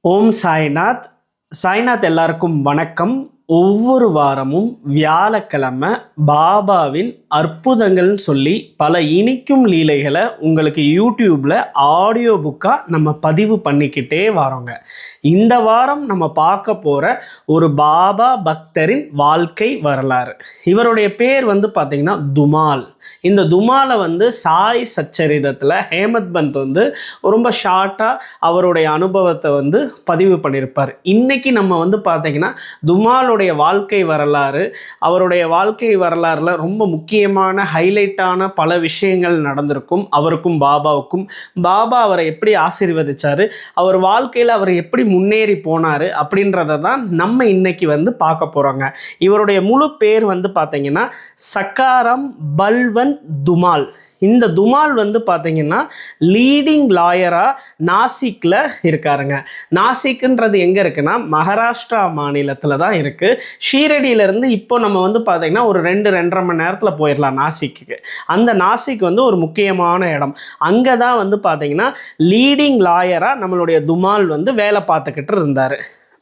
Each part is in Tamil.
ஓம் சாய்நாத். சாய்நாத் எல்லாருக்கும் வணக்கம். ஒவ்வொரு வாரமும் வியாழக்கிழமை பாபாவின் அற்புதங்கள்னு சொல்லி பல இனிக்கும் லீலைகளை உங்களுக்கு யூடியூப்பில் ஆடியோ புக்காக நம்ம பதிவு பண்ணிக்கிட்டே வரோங்க. இந்த வாரம் நம்ம பார்க்க போகிற ஒரு பாபா பக்தரின் வாழ்க்கை வரலாறு. இவருடைய பேர் பார்த்திங்கன்னா துமால். இந்த துமாலை சாய் சச்சரிதத்தில் ஹேமத் பந்த் ரொம்ப ஷார்ட்டாக அவருடைய அனுபவத்தை பதிவு பண்ணியிருப்பார். இன்றைக்கி நம்ம பார்த்திங்கன்னா துமாலோடைய வாழ்க்கை வரலாறு, அவருடைய வாழ்க்கை வரலாறுல ரொம்ப முக்கியமான ஹைலைட்டான பல விஷயங்கள் நடந்திருக்கும். அவருக்கும் பாபாவுக்கும், பாபா அவரை எப்படி ஆசீர்வதிச்சாரு, அவர் வாழ்க்கையில் அவர் எப்படி முன்னேறி போனார் அப்படின்றத தான் நம்ம இன்னைக்கு பார்க்க போகிறோங்க. இவருடைய முழு பேர் பார்த்தீங்கன்னா சக்காரம் பல்வந்த் துமால். இந்த துமால் பார்த்தீங்கன்னா லீடிங் லாயராக நாசிக்கில் இருக்காருங்க. நாசிக்ன்றது எங்கே இருக்குன்னா மகாராஷ்டிரா மாநிலத்தில் தான் இருக்குது. ஷீரடியிலேருந்து இப்போ நம்ம பார்த்தீங்கன்னா ஒரு 2-2.5 மணி நேரத்தில் போயிடலாம் நாசிக்கு. அந்த நாசிக் ஒரு முக்கியமான இடம். அங்கே தான் பார்த்தீங்கன்னா லீடிங் லாயராக நம்மளுடைய துமால் வேலை பார்த்துக்கிட்டு இருந்தார்.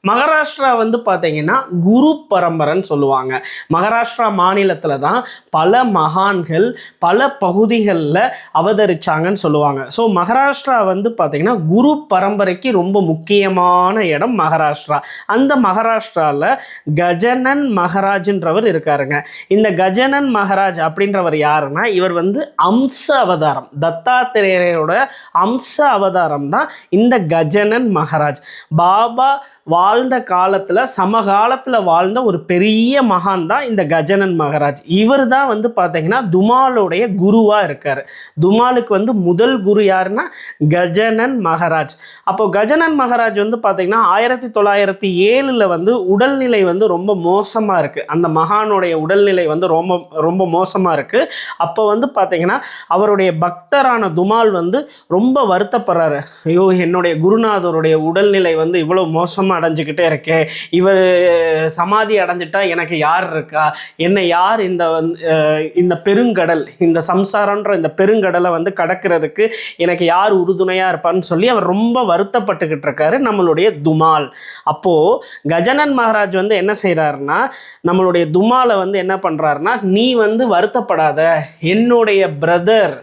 மகாராஷ்டிரா பார்த்தீங்கன்னா குரு பரம்பரைன்னு சொல்லுவாங்க. மகாராஷ்டிரா மாநிலத்தில் தான் பல மகான்கள் பல பகுதிகளில் அவதரிச்சாங்கன்னு சொல்லுவாங்க. ஸோ மகாராஷ்டிரா பார்த்தீங்கன்னா குரு பரம்பரைக்கு ரொம்ப முக்கியமான இடம் மகாராஷ்டிரா. அந்த மகாராஷ்டிராவில் கஜனன் மகாராஜ்ன்றவர் இருக்காருங்க. இந்த கஜனன் மகாராஜ் அப்படின்றவர் யாருன்னா, இவர் அம்ச அவதாரம், தத்தாத்திரேயரோட அம்ச அவதாரம் தான் இந்த கஜனன் மகாராஜ். பாபா வாழ்ந்த காலத்தில் சமகாலத்தில் வாழ்ந்த ஒரு பெரிய மகான் தான் இந்த கஜனன் மகாராஜ். இவர் தான் பார்த்தீங்கன்னா துமாலுடைய குருவாக இருக்கார். துமாலுக்கு முதல் குரு யாருன்னா கஜனன் மகாராஜ். அப்போ கஜனன் மகாராஜ் பார்த்தீங்கன்னா 1907 உடல்நிலை ரொம்ப மோசமாக இருக்குது. அந்த மகானுடைய உடல்நிலை ரொம்ப ரொம்ப மோசமாக இருக்குது. அப்போ பார்த்தீங்கன்னா அவருடைய பக்தரான துமால் ரொம்ப வருத்தப்படுறாரு. ஐயோ, என்னுடைய குருநாதருடைய உடல்நிலை இவ்வளோ மோசமாக அடைஞ்சிக்கிட்டே இருக்கேன், இவர் சமாதி அடைஞ்சிட்டா எனக்கு யார் இருக்கா, என்னை யார் இந்த பெருங்கடல், இந்த சம்சாரன்ற இந்த பெருங்கடலை கடக்கிறதுக்கு எனக்கு யார் உறுதுணையாக இருப்பான்னு சொல்லி அவர் ரொம்ப வருத்தப்பட்டுக்கிட்டு இருக்காரு நம்மளுடைய துமால். அப்போது கஜனன் மகாராஜ் என்ன செய்கிறாருன்னா, நம்மளுடைய துமாலை என்ன பண்ணுறாருன்னா, நீ வருத்தப்படாத, என்னுடைய பிரதர்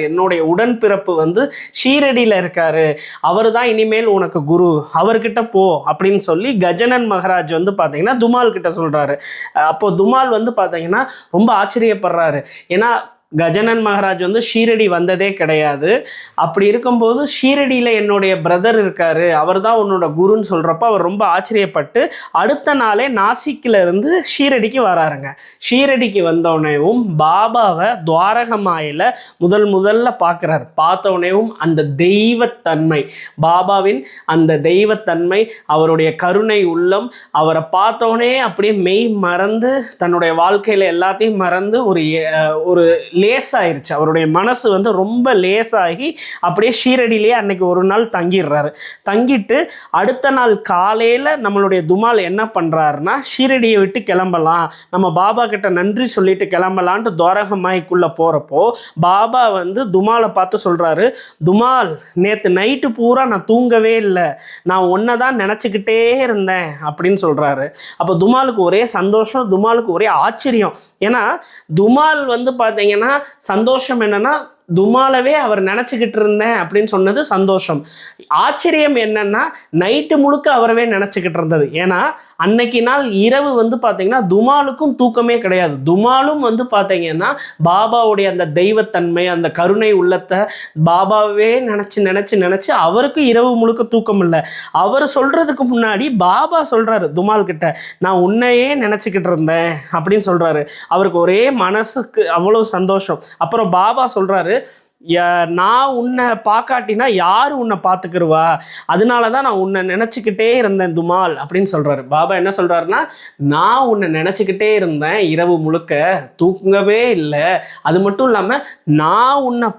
என்னுடைய உடன்பிறப்பு ஷீரடியில் இருக்காரு, அவர் தான் இனிமேல் உனக்கு குரு, அவர்கிட்ட போ அப்படின்னு சொல்லி கஜனன் மகாராஜ் பார்த்தீங்கன்னா துமால் கிட்ட சொல்கிறாரு. அப்போது துமால் பார்த்தீங்கன்னா ரொம்ப ஆச்சரியப்படுறாரு. ஏன்னா கஜனன் மகாராஜ் ஷீரடி வந்ததே கிடையாது. அப்படி இருக்கும்போது ஷீரடியில் என்னுடைய பிரதர் இருக்காரு, அவர் தான் உன்னோட குருன்னு சொல்கிறப்ப அவர் ரொம்ப ஆச்சரியப்பட்டு அடுத்த நாளே நாசிக்கில் இருந்து ஷீரடிக்கு வராருங்க. ஷீரடிக்கு வந்தோடனேவும் பாபாவை துவாரகமாயில் முதல்ல பார்க்குறாரு. பார்த்தோடனேவும் அந்த தெய்வத்தன்மை, பாபாவின் அந்த தெய்வத்தன்மை, அவருடைய கருணை உள்ளம், அவரை பார்த்தோடனே அப்படியே மெய் மறந்து தன்னுடைய வாழ்க்கையில் எல்லாத்தையும் மறந்து ஒரு லேசாயிருச்சு. அவருடைய மனசு ரொம்ப லேசாகி அப்படியே ஷீரடியிலேயே அன்னைக்கு ஒரு நாள் தங்கிடுறாரு. தங்கிட்டு அடுத்த நாள் காலையில் நம்மளுடைய துமால் என்ன பண்ணுறாருன்னா, ஷீரடியை விட்டு கிளம்பலாம், நம்ம பாபா கிட்ட நன்றி சொல்லிட்டு கிளம்பலான்ட்டு துவாரகமாய்க்குள்ளே போகிறப்போ பாபா துமாலை பார்த்து சொல்கிறாரு, துமால், நேற்று நைட்டு பூரா நான் தூங்கவே இல்லை, நான் ஒன்றை தான் நினச்சிக்கிட்டே இருந்தேன் அப்படின்னு சொல்கிறாரு. அப்போ துமாலுக்கு ஒரே சந்தோஷம், துமாலுக்கு ஒரே ஆச்சரியம். ஏன்னா துமால் பார்த்தீங்கன்னா சந்தோஷம் என்னன்னா, துமாலவே அவர் நினச்சிக்கிட்டு இருந்தேன் அப்படின்னு சொன்னது சந்தோஷம். ஆச்சரியம் என்னன்னா, நைட்டு முழுக்க அவரவே நினச்சிக்கிட்டு இருந்தது. ஏன்னா அன்னைக்கு நாள் இரவு பார்த்தீங்கன்னா துமாலுக்கும் தூக்கமே கிடையாது. துமாலும் பார்த்தீங்கன்னா பாபாவுடைய அந்த தெய்வத்தன்மை, அந்த கருணை உள்ளத்தை பாபாவே நினச்சி அவருக்கு இரவு முழுக்க தூக்கம் இல்லை. அவர் சொல்கிறதுக்கு முன்னாடி பாபா சொல்கிறாரு துமால் கிட்ட, நான் உன்னையே நினச்சிக்கிட்டு இருந்தேன் அப்படின்னு சொல்கிறாரு. அவருக்கு ஒரே மனசுக்கு அவ்வளோ சந்தோஷம். அப்புறம் பாபா சொல்கிறாரு, நான் உன்னை பார்க்காட்டினா யார் உன்னை பார்த்துக்கிருவா, அதனால தான் நான் உன்னை நினச்சிக்கிட்டே இருந்தேன் துமால் அப்படின்னு சொல்கிறாரு. பாபா என்ன சொல்கிறாருன்னா, நான் உன்னை நினச்சிக்கிட்டே இருந்தேன் இரவு முழுக்க, தூங்கவே இல்லை. அது மட்டும் இல்லாமல் நான் உன்னை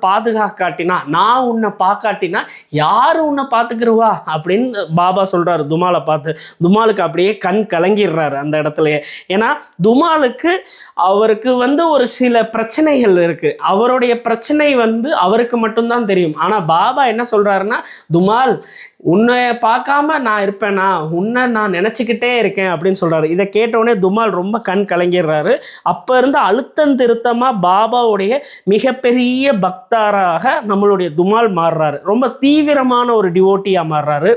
நான் உன்னை பார்க்காட்டினா யார் உன்னை பார்த்துக்கிருவா அப்படின்னு பாபா சொல்கிறாரு துமாலை பார்த்து. துமாலுக்கு அப்படியே கண் கலங்கிடுறாரு அந்த இடத்துலையே. ஏன்னா துமாலுக்கு அவருக்கு ஒரு சில பிரச்சனைகள் இருக்குது. அவருடைய பிரச்சனை அவருக்கு மட்டும்தான் தெரியும். ஆனால் பாபா என்ன சொல்கிறாருன்னா, துமால் உன்னை பார்க்காம நான் இருப்பேனா, உன்னை நான் நினச்சிக்கிட்டே இருக்கேன் அப்படின்னு சொல்கிறாரு. இதை கேட்டவுடனே துமால் ரொம்ப கண் கலங்கிடுறாரு. அப்போ இருந்து அழுத்தம் திருத்தமாக பாபாவுடைய மிகப்பெரிய பக்தராக நம்மளுடைய துமால் மாறுறாரு. ரொம்ப தீவிரமான ஒரு டிவோட்டியாக மாறுறாரு.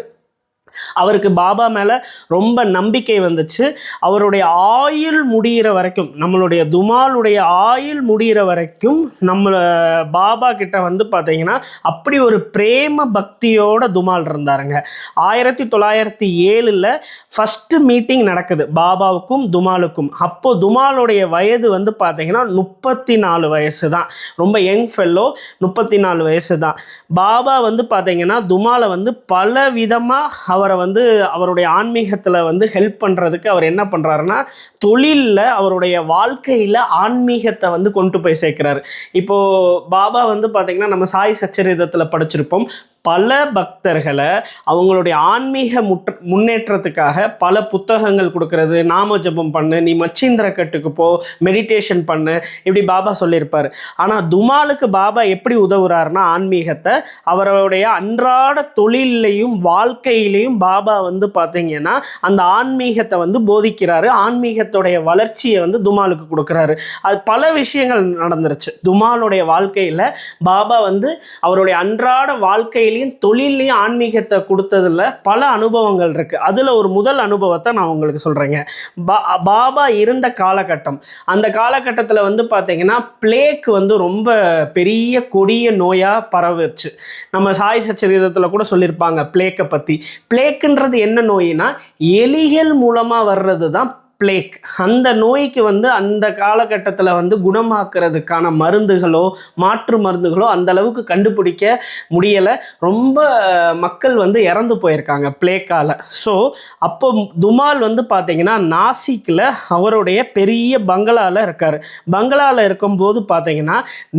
அவருக்கு பாபா மேலே ரொம்ப நம்பிக்கை வந்துச்சு. அவருடைய ஆயுள் முடிகிற வரைக்கும், நம்மளுடைய துமாலுடைய ஆயுள் முடிகிற வரைக்கும் நம்மளை பாபா கிட்ட வந்து பார்த்தீங்கன்னா அப்படி ஒரு பிரேம பக்தியோட துமால் இருந்தாருங்க. 1907 ஃபஸ்ட்டு மீட்டிங் நடக்குது பாபாவுக்கும் துமாலுக்கும். அப்போது துமாலுடைய வயது வந்து பார்த்தீங்கன்னா 34 வயசு தான். ரொம்ப யங் ஃபெல்லோ, 34 வயசு தான். பாபா வந்து பார்த்தீங்கன்னா துமாலை வந்து பல விதமாக அவரை வந்து அவருடைய ஆன்மீகத்தில் வந்து ஹெல்ப் பண்ணுறதுக்கு அவர் என்ன பண்ணுறாருன்னா, தொழிலில் அவருடைய வாழ்க்கையில் ஆன்மீகத்தை வந்து கொண்டு போய் சேர்க்குறாரு. இப்போது பாபா வந்து பார்த்திங்கன்னா நம்ம சாய் சச்சரிதத்தில் படிச்சிருப்போம், பல பக்தர்களை அவங்களுடைய ஆன்மீக முன்னேற்றத்துக்காக பல புத்தகங்கள் கொடுக்கறது, நாம ஜபம் பண்ணு, நீ மச்சீந்திர கட்டுக்கு போ, மெடிடேஷன் பண்ணு, இப்படி பாபா சொல்லியிருப்பார். ஆனால் துமாலுக்கு பாபா எப்படி உதவுறாருன்னா ஆன்மீகத்தை அவருடைய அன்றாட தொழிலையும் வாழ்க்கையிலையும் பாபா வந்து பார்த்தீங்கன்னா அந்த ஆன்மீகத்தை வந்து போதிக்கிறாரு. ஆன்மீகத்துடைய வளர்ச்சியை வந்து துமாலுக்கு கொடுக்குறாரு. அது பல விஷயங்கள் நடந்துருச்சு துமாலுடைய வாழ்க்கையில். பாபா வந்து அவருடைய அன்றாட வாழ்க்கையில் தொழிலையும் ஆன்மீகத்தை கொடுத்ததுல பல அனுபவங்கள் இருக்கு. அதுல ஒரு முதல் அனுபவத்தை நான் உங்களுக்கு சொல்றேங்க. பாபா இருந்த காலகட்டம், அந்த காலகட்டத்தில் வந்து பார்த்தீங்கன்னா பிளேக் வந்து ரொம்ப பெரிய கொடிய நோயா பரவுச்சு. நம்ம சாய் சச்சரிதத்தில் கூட சொல்லியிருப்பாங்க பிளேக்கை பற்றி. பிளேக்குன்றது என்ன நோயினா எலிகள் மூலமா வர்றது தான் பிளேக். அந்த நோய்க்கு வந்து அந்த காலகட்டத்தில் வந்து குணமாக்குறதுக்கான மருந்துகளோ மாற்று மருந்துகளோ அந்த அளவுக்கு கண்டுபிடிக்க முடியலை. ரொம்ப மக்கள் வந்து இறந்து போயிருக்காங்க பிளேக்கால். ஸோ அப்போ துமால் வந்து பார்த்திங்கன்னா நாசிக்கில் அவருடைய பெரிய பங்களாவில் இருக்கார். பங்களாவில் இருக்கும்போது பார்த்திங்கன்னா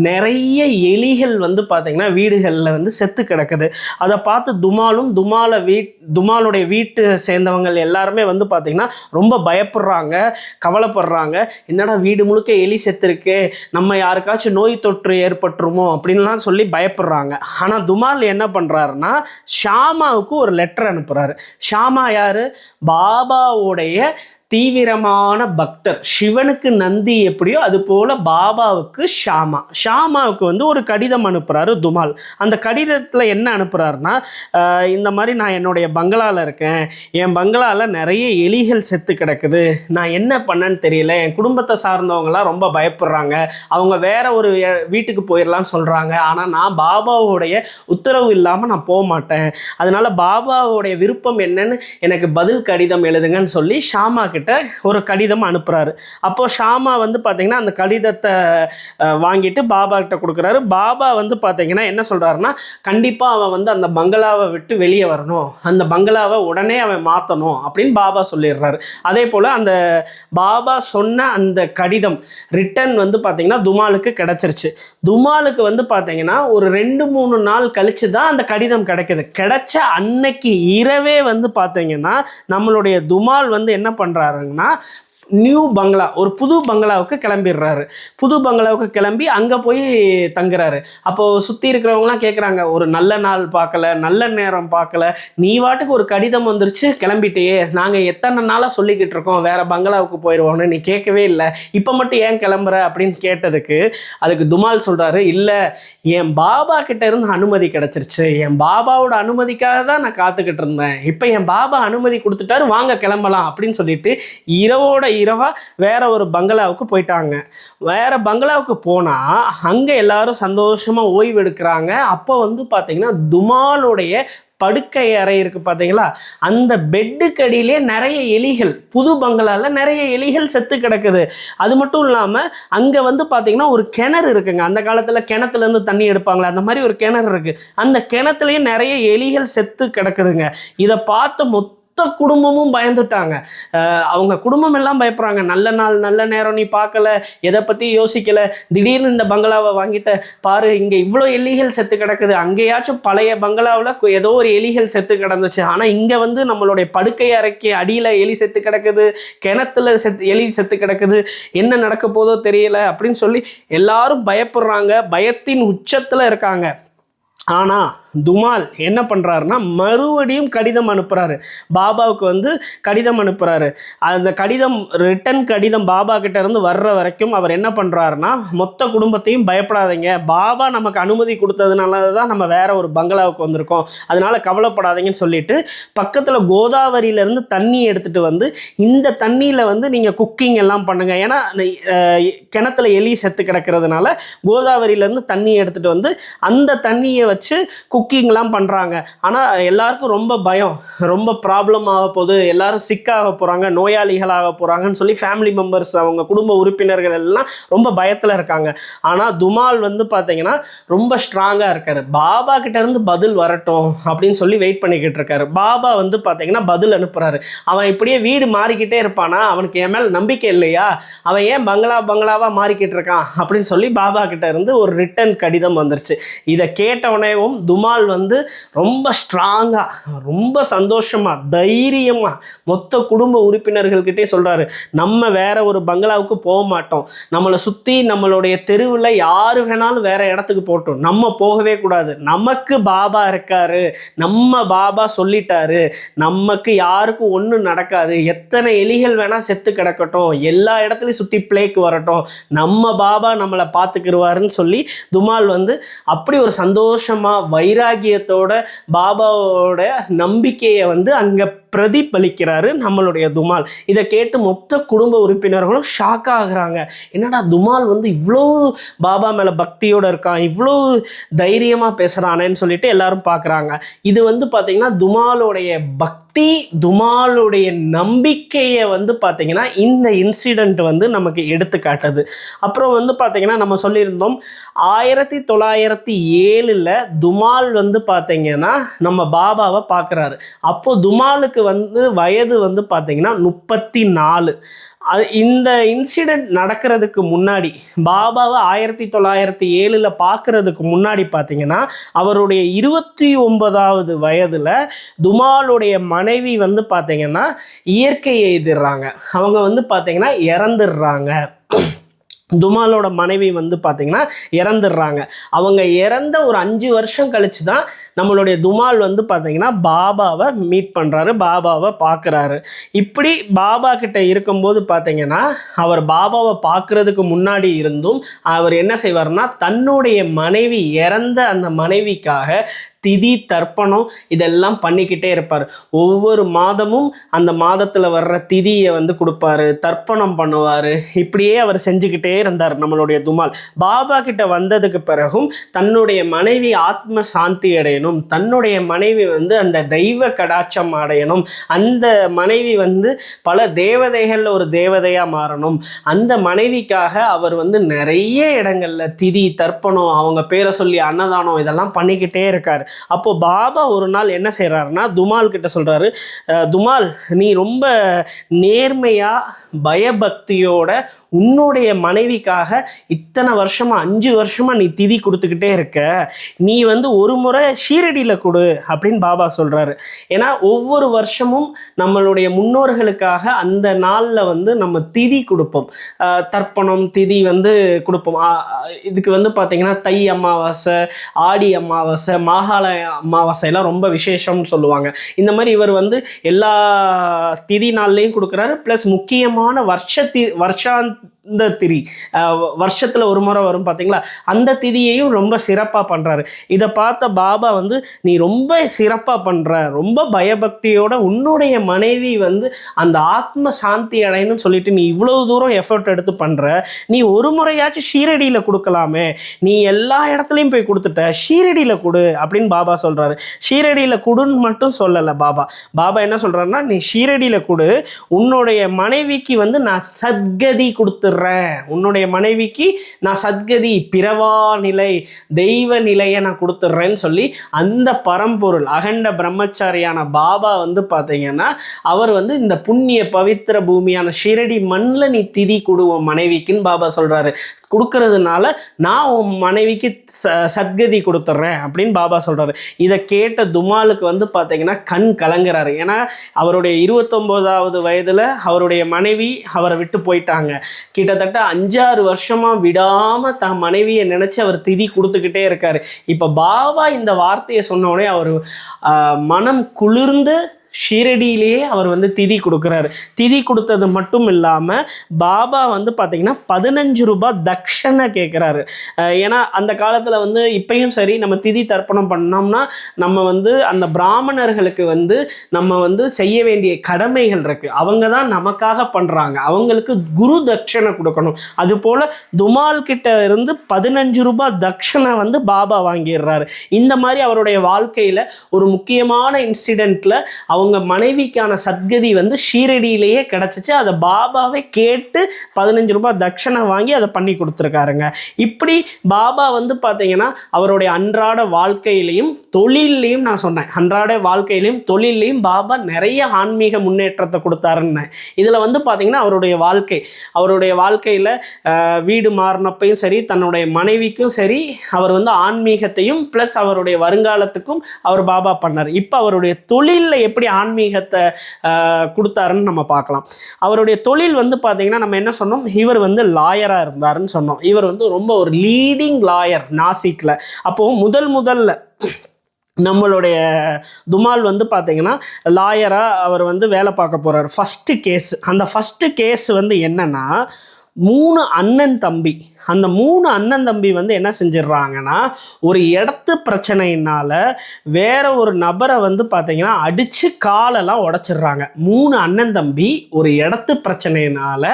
நிறைய எலிகள் வந்து பார்த்திங்கன்னா வீடுகளில் வந்து செத்து கிடக்குது. அதை பார்த்து துமாலுடைய வீட்டு சேர்ந்தவங்க எல்லாருமே வந்து பார்த்திங்கன்னா ரொம்ப பயப்படுறாங்க, கவலைப்படுறாங்க. என்னடா வீடு முழுக்க எலி செத்துருக்கு, நம்ம யாருக்காச்சும் நோய் தொற்று ஏற்பட்டுருமோ அப்படின்லாம் சொல்லி பயப்படுறாங்க. ஆனால் துமால் என்ன பண்ணுறாருன்னா ஷாமாவுக்கு ஒரு லெட்டர் அனுப்புகிறாரு. ஷாமா யார்? பாபாவுடைய தீவிரமான பக்தர். சிவனுக்கு நந்தி எப்படியோ அது போல பாபாவுக்கு ஷாமாவுக்கு வந்து ஒரு கடிதம் அனுப்புகிறாரு துமால். அந்த கடிதத்தில் என்ன அனுப்புகிறாருன்னா, இந்த மாதிரி நான் என்னுடைய பங்களாவில் இருக்கேன், என் பங்களாவில் நிறைய எலிகள் செத்து கிடக்குது, நான் என்ன பண்ணேன்னு தெரியல, என் குடும்பத்தை சார்ந்தவங்களாம் ரொம்ப பயப்படுறாங்க, அவங்க வேற ஒரு வீட்டுக்கு போயிடலான்னு சொல்கிறாங்க, ஆனால் நான் பாபாவுடைய உத்தரவு இல்லாமல் நான் போக மாட்டேன், அதனால பாபாவுடைய விருப்பம் என்னன்னு எனக்கு பதில் கடிதம் எழுதுங்கன்னு சொல்லி ஷாமா கிட்ட ஒரு கடிதம் அனுப்புறாரு. அப்போ ஷாமா வந்து பாத்தீங்கன்னா அந்த கடிதத்தை வாங்கிட்டு பாபா கிட்ட கொடுக்குறாரு. பாபா வந்து பாத்தீங்கன்னா என்ன சொல்றாருன்னா, கண்டிப்பா அவன் வந்து அந்த பங்களாவை விட்டு வெளியே வரணும், அந்த பங்களாவை உடனே அவன் மாற்றணும் அப்படின்னு பாபா சொல்லிடுறாரு. அதே போல் அந்த பாபா சொன்ன அந்த கடிதம் ரிட்டன் வந்து பார்த்தீங்கன்னா துமாலுக்கு கிடச்சிருச்சு. துமாலுக்கு வந்து பார்த்தீங்கன்னா ஒரு 2-3 நாள் கழிச்சு தான் அந்த கடிதம் கிடைக்குது. கிடைச்ச அன்னைக்கு இரவே வந்து பார்த்தீங்கன்னா நம்மளுடைய துமால் வந்து என்ன பண்ணுறாருங்கன்னா நியூ பங்களா, ஒரு புது பங்களாவுக்கு கிளம்பிடுறாரு. புது பங்களாவுக்கு கிளம்பி அங்கே போய் தங்குறாரு. அப்போது சுற்றி இருக்கிறவங்களாம் கேட்குறாங்க, ஒரு நல்ல நாள் பார்க்கல, நல்ல நேரம் பார்க்கல, நீ வாட்டுக்கு ஒரு கடிதம் வந்துருச்சு கிளம்பிட்டேயே, நாங்கள் எத்தனை நாளாக சொல்லிக்கிட்டு இருக்கோம் வேறு பங்களாவுக்கு போயிடுவோன்னு, நீ கேட்கவே இல்லை, இப்போ மட்டும் ஏன் கிளம்புற அப்படின்னு கேட்டதுக்கு அதுக்கு துமால் சொல்கிறாரு, இல்லை என் பாபா கிட்ட இருந்து அனுமதி கிடச்சிருச்சு, என் பாபாவோட அனுமதிக்காக தான் நான் காத்துக்கிட்டு இருந்தேன், இப்போ என் பாபா அனுமதி கொடுத்துட்டாரு, வாங்க கிளம்பலாம் அப்படின்னு சொல்லிட்டு இரவா வேற ஒரு பங்களாவுக்கு போயிட்டாங்க. வேற பங்களாவுக்கு போனா அங்க எல்லாரும் சந்தோஷமா ஓய்வு எடுக்கிறாங்க. அப்போ வந்து பாத்தீங்கன்னா துமாலுடைய படுக்கை அறை இருக்கு பார்த்தீங்களா, அந்த பெட்டுக்கு அடியிலே நிறைய எலிகள், புது பங்களால நிறைய எலிகள் செத்து கிடக்குது. அது மட்டும் இல்லாமல் அங்கே வந்து பார்த்தீங்கன்னா ஒரு கிணறு இருக்குங்க. அந்த காலத்தில் கிணத்துலேருந்து தண்ணி எடுப்பாங்களே அந்த மாதிரி ஒரு கிணறு இருக்குது. அந்த கிணத்துலேயும் நிறைய எலிகள் செத்து கிடக்குதுங்க. இதை பார்த்த குடும்பமும் பயந்துட்டாங்க. அவங்க குடும்பம் எல்லாம் பயப்படுறாங்க. நல்ல நாள் நல்ல நேரம் நீ பார்க்கல, எதை பற்றி யோசிக்கல, திடீர்னு இந்த பங்களாவை வாங்கிட்ட பாரு, இங்கே இவ்வளோ எலிகள் செத்து கிடக்குது, அங்கேயாச்சும் பழைய பங்களாவில் ஏதோ ஒரு எலிகள் செத்து கிடந்துச்சு, ஆனால் இங்கே வந்து நம்மளுடைய படுக்கை அறைக்கு அடியில் எலி செத்து கிடக்குது, கிணத்துல எலி செத்து கிடக்குது, என்ன நடக்க போதோ தெரியல அப்படின்னு சொல்லி எல்லாரும் பயப்படுறாங்க, பயத்தின் உச்சத்தில் இருக்காங்க. ஆனால் துமால் என்ன பண்ணுறாருன்னா மறுபடியும் கடிதம் அனுப்புகிறாரு. பாபாவுக்கு வந்து கடிதம் அனுப்புகிறாரு. அந்த கடிதம் ரிட்டன் கடிதம் பாபா கிட்ட இருந்து வர்ற வரைக்கும் அவர் என்ன பண்ணுறாருன்னா மொத்த குடும்பத்தையும் பயப்படாதீங்க, பாபா நமக்கு அனுமதி கொடுத்ததுனால தான் நம்ம வேற ஒரு பங்களாவுக்கு வந்திருக்கோம், அதனால கவலைப்படாதீங்கன்னு சொல்லிட்டு பக்கத்தில் கோதாவரியிலேருந்து தண்ணி எடுத்துகிட்டு வந்து இந்த தண்ணியில் வந்து நீங்கள் குக்கிங் எல்லாம் பண்ணுங்கள். ஏன்னா கிணத்துல எலி செத்து கிடக்கிறதுனால கோதாவரியிலேருந்து தண்ணி எடுத்துகிட்டு வந்து அந்த தண்ணியை வச்சு குக்கிங்லாம் பண்ணுறாங்க. ஆனால் எல்லாருக்கும் ரொம்ப பயம், ரொம்ப ப்ராப்ளம் ஆக போகுது, எல்லாரும் சிக்காக போகிறாங்க, நோயாளிகளாக போகிறாங்கன்னு சொல்லி ஃபேமிலி மெம்பர்ஸ் அவங்க குடும்ப உறுப்பினர்கள் எல்லாம் ரொம்ப பயத்தில் இருக்காங்க. ஆனால் துமால் வந்து பார்த்தீங்கன்னா ரொம்ப ஸ்ட்ராங்காக இருக்கார். பாபா கிட்டேருந்து பதில் வரட்டும் அப்படின்னு சொல்லி வெயிட் பண்ணிக்கிட்டு இருக்காரு. பாபா வந்து பார்த்தீங்கன்னா பதில் அனுப்புகிறாரு. அவன் இப்படியே வீடு மாறிக்கிட்டே இருப்பானா, அவனுக்கு என் மேலே நம்பிக்கை இல்லையா, அவன் ஏன் பங்களாவாக மாறிக்கிட்டு இருக்கான் அப்படின்னு சொல்லி பாபா கிட்ட இருந்து ஒரு ரிட்டன் கடிதம் வந்துருச்சு. இதை கேட்டவனேவும் துமால் வந்து ரொம்ப ஸ்ட்ராங்காக, ரொம்ப சந்தோஷமாக, தைரியமாக மொத்த குடும்ப உறுப்பினர்கள்கிட்டே சொல்கிறாரு, நம்ம வேற ஒரு பங்களாவுக்கு போக மாட்டோம், நம்மளை சுற்றி நம்மளுடைய தெருவில் யார் வேணாலும் வேற இடத்துக்கு போட்டோம், நம்ம போகவே கூடாது, நமக்கு பாபா இருக்காரு, நம்ம பாபா சொல்லிட்டாரு, நமக்கு யாருக்கும் ஒன்றும் நடக்காது, எத்தனை எலிகள் வேணால் செத்து கிடக்கட்டும், எல்லா இடத்துலையும் சுற்றி பிளேக்கு வரட்டும், நம்ம பாபா நம்மளை பார்த்துக்கிடுவாருன்னு சொல்லி துமால் வந்து அப்படி ஒரு சந்தோஷமாக வைராகியத்தோட பாபாவோட நம்பிக்கையை வந்து அங்கே பிரதிபலிக்கிறாரு நம்மளுடைய துமால். இதை கேட்டு மொத்த குடும்ப உறுப்பினர்களும் ஷாக் ஆகுறாங்க. என்னடா துமால் வந்து இவ்வளோ பாபா மேலே பக்தியோடு இருக்கான், இவ்வளோ தைரியமாக பேசுகிறானேன்னு சொல்லிட்டு எல்லாரும் பார்க்குறாங்க. இது வந்து பார்த்திங்கன்னா துமாலோடைய பக்தி, துமாலுடைய நம்பிக்கையை வந்து பார்த்திங்கன்னா இந்த இன்சிடெண்ட் வந்து நமக்கு எடுத்து காட்டுது. அப்புறம் வந்து பார்த்திங்கன்னா நம்ம சொல்லியிருந்தோம் 1907 துமால் வந்து பார்த்திங்கன்னா நம்ம பாபாவை பார்க்குறாரு. அப்போது துமாலுக்கு வந்து வயது வந்து பார்த்தீங்கன்னா 34. இந்த இன்சிடெண்ட் நடக்கிறதுக்கு முன்னாடி பாபாவை 1907 பார்க்கறதுக்கு முன்னாடி பார்த்தீங்கன்னா அவருடைய 29வது வயதில் துமாலுடைய மனைவி வந்து பார்த்தீங்கன்னா இயற்கை எய்திடுறாங்க. அவங்க வந்து பார்த்தீங்கன்னா இறந்துடுறாங்க. துமாலோட மனைவி வந்து பார்த்திங்கன்னா இறந்துடுறாங்க. அவங்க இறந்த ஒரு 5 வருஷம் கழிச்சு தான் நம்மளுடைய துமால் வந்து பார்த்திங்கன்னா பாபாவை மீட் பண்ணுறாரு, பாபாவை பார்க்குறாரு. இப்படி பாபா கிட்ட இருக்கும்போது பார்த்திங்கன்னா அவர் பாபாவை பார்க்குறதுக்கு முன்னாடி இருந்தும் அவர் என்ன செய்வார்னா தன்னுடைய மனைவி இறந்த அந்த மனைவிக்காக திதி தர்ப்பணம் இதெல்லாம் பண்ணிக்கிட்டே இருப்பார். ஒவ்வொரு மாதமும் அந்த மாதத்தில் வர்ற திதியை வந்து கொடுப்பாரு, தர்ப்பணம் பண்ணுவார். இப்படியே அவர் செஞ்சுக்கிட்டே இருந்தார் நம்மளுடைய துமால். பாபா கிட்ட வந்ததுக்கு பிறகும் தன்னுடைய மனைவி ஆத்ம சாந்தி அடையணும், தன்னுடைய மனைவி வந்து அந்த தெய்வ கடாட்சம் அடையணும், அந்த மனைவி வந்து பல தேவதைகளில் ஒரு தேவதையாக மாறணும், அந்த மனைவிக்காக அவர் வந்து நிறைய இடங்களில் திதி தர்ப்பணம் அவங்க பேரை சொல்லி அன்னதானம் இதெல்லாம் பண்ணிக்கிட்டே இருக்கார். அப்போ பாபா ஒரு நாள் என்ன செய்கிறாருன்னா துமால் கிட்ட சொல்கிறாரு, துமால் நீ ரொம்ப நேர்மையாக பயபக்தியோட உன்னுடைய மனைவிக்காக இத்தனை வருஷமாக 5 வருஷமாக நீ திதி கொடுத்துக்கிட்டே இருக்க, நீ வந்து ஒரு முறை ஷீரடியில் கொடு அப்படின்னு பாபா சொல்கிறாரு. ஏன்னா ஒவ்வொரு வருஷமும் நம்மளுடைய முன்னோர்களுக்காக அந்த நாளில் வந்து நம்ம திதி கொடுப்போம், தர்ப்பணம் திதி வந்து கொடுப்போம். இதுக்கு வந்து பார்த்திங்கன்னா தை அமாவாசை, ஆடி அமாவாசை, மாகாள அமாவாசைலாம் ரொம்ப விசேஷம்னு சொல்லுவாங்க. இந்த மாதிரி இவர் வந்து எல்லா திதி நாள்லையும் கொடுக்குறாரு. ப்ளஸ் முக்கியமான வருஷாந்த திதி, வருஷத்தில் ஒரு முறை வரும் பார்த்தீங்களா, அந்த திதியையும் ரொம்ப சிறப்பாக பண்ணுறாரு. இதை பார்த்த பாபா வந்து நீ ரொம்ப சிறப்பாக பண்ணுற, ரொம்ப பயபக்தியோட உன்னுடைய மனைவி வந்து அந்த ஆத்ம சாந்தி அடையணும்னு சொல்லிட்டு நீ இவ்வளோ தூரம் எஃபர்ட் எடுத்து பண்ணுற, நீ ஒரு முறையாச்சும் ஷீரடியில் கொடுக்கலாமே, நீ எல்லா இடத்துலையும் போய் கொடுத்துட்ட, ஷீரடியில் கொடு அப்படின்னு பாபா சொல்கிறாரு. ஷீரடியில் கொடுன்னு மட்டும் சொல்லலை பாபா. பாபா என்ன சொல்கிறாருன்னா நீ ஷீரடியில் கொடு, உன்னுடைய மனைவிக்கு வந்து நான் சத்கதி கொடுத்துட்றேன் கொடுத்துட்றேன், உன்னுடைய மனைவிக்கு நான் சத்கதி பிறவா நிலை தெய்வ நிலையை நான் கொடுத்துட்றேன்னு சொல்லி அந்த பரம்பொருள் அகண்ட பிரம்மச்சாரியான பாபா வந்து பார்த்தீங்கன்னா அவர் வந்து இந்த புண்ணிய பவித்திர பூமியான ஷிரடி மண்ணில் நீ திதி கொடுவோம் மனைவிக்குன்னு பாபா சொல்கிறாரு. கொடுக்கறதுனால நான் உன் மனைவிக்கு சத்கதி கொடுத்துட்றேன் அப்படின்னு பாபா சொல்கிறாரு. இதை கேட்ட துமாலுக்கு வந்து பார்த்தீங்கன்னா கண் கலங்குறாரு. ஏன்னா அவருடைய 29வது வயதில் அவருடைய மனைவி அவரை விட்டு போயிட்டாங்க. கிட்டத்தட்ட 5-6 வருஷமாக விடாமல் தான் மனைவியை நினச்சி அவர் திதி கொடுத்துக்கிட்டே இருக்காரு. இப்போ பாபா இந்த வார்த்தையை சொன்ன உடனே அவர் மனம் குளிர்ந்து ஷீரடியிலேயே அவர் வந்து திதி கொடுக்குறாரு. திதி கொடுத்தது மட்டும் இல்லாமல் பாபா வந்து பார்த்திங்கன்னா 15 ரூபாய் தட்சணை கேட்குறாரு. ஏன்னா அந்த காலத்தில் வந்து இப்பயும் சரி நம்ம திதி தர்ப்பணம் பண்ணோம்னா நம்ம வந்து அந்த பிராமணர்களுக்கு வந்து நம்ம வந்து செய்ய வேண்டிய கடமைகள் இருக்குது. அவங்க தான் நமக்காக பண்ணுறாங்க, அவங்களுக்கு குரு தட்சணை கொடுக்கணும். அதுபோல் துமால் கிட்ட இருந்து 15 ரூபாய் தட்சணை வந்து பாபா வாங்கிடுறாரு. இந்த மாதிரி அவருடைய வாழ்க்கையில் ஒரு முக்கியமான இன்சிடெண்ட்டில் அவங்க மனைவிக்கான சத்கதி வந்து ஷீரடியிலேயே கிடச்சிச்சு. அதை பாபாவை கேட்டு 15 ரூபாய் தட்சணை வாங்கி அதை பண்ணி கொடுத்துருக்காருங்க. இப்படி பாபா வந்து பார்த்தீங்கன்னா அவருடைய அன்றாட வாழ்க்கையிலையும் தொழிலையும், நான் சொன்னேன் அன்றாட வாழ்க்கையிலையும் தொழிலையும் பாபா நிறைய ஆன்மீக முன்னேற்றத்தை கொடுத்தாருன்னு. இதில் வந்து பார்த்தீங்கன்னா அவருடைய வாழ்க்கையில் வீடு மாறினப்பையும் சரி தன்னுடைய மனைவிக்கும் சரி அவர் வந்து ஆன்மீகத்தையும் ப்ளஸ் அவருடைய வருங்காலத்துக்கும் அவர் பாபா பண்ணார். இப்போ அவருடைய தொழிலில் எப்படி ஆன்மீகத்தை கொடுத்தாருன்னு நம்ம பார்க்கலாம். அவருடைய தொழில் வந்து பார்த்தீங்கன்னா நம்ம என்ன சொன்னோம், இவர் வந்து லாயராக இருந்தாருன்னு சொன்னோம். இவர் வந்து ரொம்ப ஒரு லீடிங் லாயர் நாசிக்கில். அப்போது முதல்ல நம்மளுடைய துமால் வந்து பார்த்தீங்கன்னா லாயராக அவர் வந்து வேலை பார்க்க போகிறார். அந்த ஃபஸ்ட்டு கேஸ் வந்து என்னென்னா 3 அண்ணன் தம்பி. அந்த 3 அண்ணன் தம்பி வந்து என்ன செஞ்சிடறாங்கன்னா ஒரு இடத்து பிரச்சனையினால் வேற ஒரு நபரை வந்து பார்த்தீங்கன்னா அடித்து காலெல்லாம் உடச்சிடுறாங்க. 3 அண்ணன் தம்பி ஒரு இடத்து பிரச்சனையினால்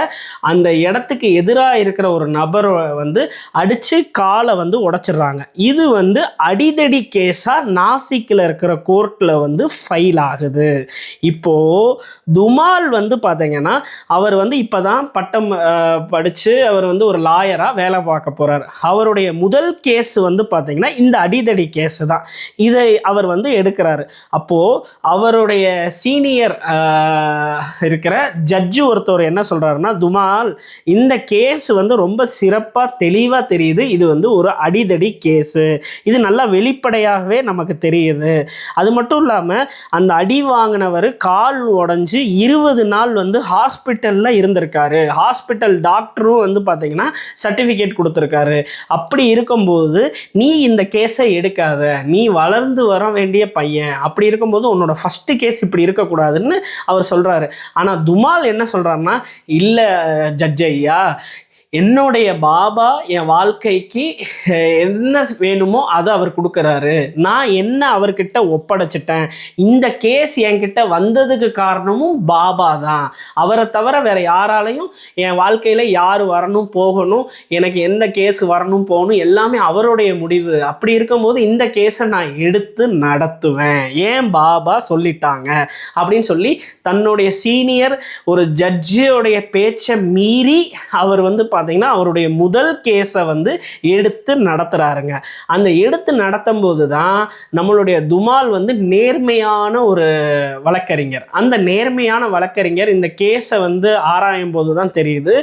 அந்த இடத்துக்கு எதிராக இருக்கிற ஒரு நபரை வந்து அடித்து காலை வந்து உடச்சிடுறாங்க. இது வந்து அடிதடி கேஸாக நாசிக்கில் இருக்கிற கோர்ட்டில் வந்து ஃபைல் ஆகுது. இப்போது துமால் வந்து பார்த்தீங்கன்னா அவர் வந்து இப்போ தான் பட்டம் படித்து அவர் வந்து ஒரு லாயராக வேலை பார்க்க போகிறார். அவருடைய முதல் கேஸ் வந்து பார்த்தீங்கன்னா இந்த அடிதடி கேஸு தான். இதை அவர் வந்து எடுக்கிறாரு. அப்போது அவருடைய சீனியர் இருக்கிற ஜட்ஜு ஒருத்தர் என்ன சொல்கிறாருன்னா, துமால் இந்த கேஸ் வந்து ரொம்ப சிறப்பாக தெளிவாக தெரியுது, இது வந்து ஒரு அடிதடி கேஸு, இது நல்லா வெளிப்படையாகவே நமக்கு தெரியுது. அது மட்டும் இல்லாமல் அந்த அடி வாங்கினவர் கால் உடஞ்சி 20 நாள் வந்து ஹாஸ்பிட்டலில் இருந்திருக்காரு. ஹாஸ்பிட்டல் டாக்டரும் வந்து பார்த்தீங்கன்னா சர்டிஃபிகேட் கொடுத்துருக்காரு. அப்படி இருக்கும்போது நீ இந்த கேஸை எடுக்காத, நீ வளர்ந்து வர வேண்டிய பையன், அப்படி இருக்கும்போது உன்னோட ஃபஸ்ட்டு கேஸ் இப்படி இருக்கக்கூடாதுன்னு அவர் சொல்கிறாரு. ஆனால் துமால் என்ன சொல்கிறாருன்னா, இல்லை ஜட்ஜ் ஐயா, என்னுடைய பாபா என் வாழ்க்கைக்கு என்ன வேணுமோ அதை அவர் கொடுக்குறாரு, நான் என்ன அவர்கிட்ட ஒப்படைச்சிட்டேன், இந்த கேஸ் என்கிட்ட வந்ததுக்கு காரணமும் பாபா தான், அவரை தவிர வேறு யாராலையும் என் வாழ்க்கையில் யார் வரணும் போகணும், எனக்கு எந்த கேஸ் வரணும் போகணும் எல்லாமே அவருடைய முடிவு. அப்படி இருக்கும்போது இந்த கேஸை நான் எடுத்து நடத்துவேன், ஏன் பாபா சொல்லிட்டாங்க அப்படின்னு சொல்லி தன்னுடைய சீனியர் ஒரு ஜட்ஜியோடைய பேச்சை மீறி அவர் வந்து பார்த்தீங்கன்னா அவருடைய முதல் கேஸை வந்து எடுத்து நடத்துகிறாருங்க. அந்த எடுத்து நடத்தும் போது தான் நம்மளுடைய துமால் வந்து நேர்மையான ஒரு வழக்கறிஞர். அந்த நேர்மையான வழக்கறிஞர் இந்த கேஸை வந்து ஆராயும் போது தான் தெரியுது,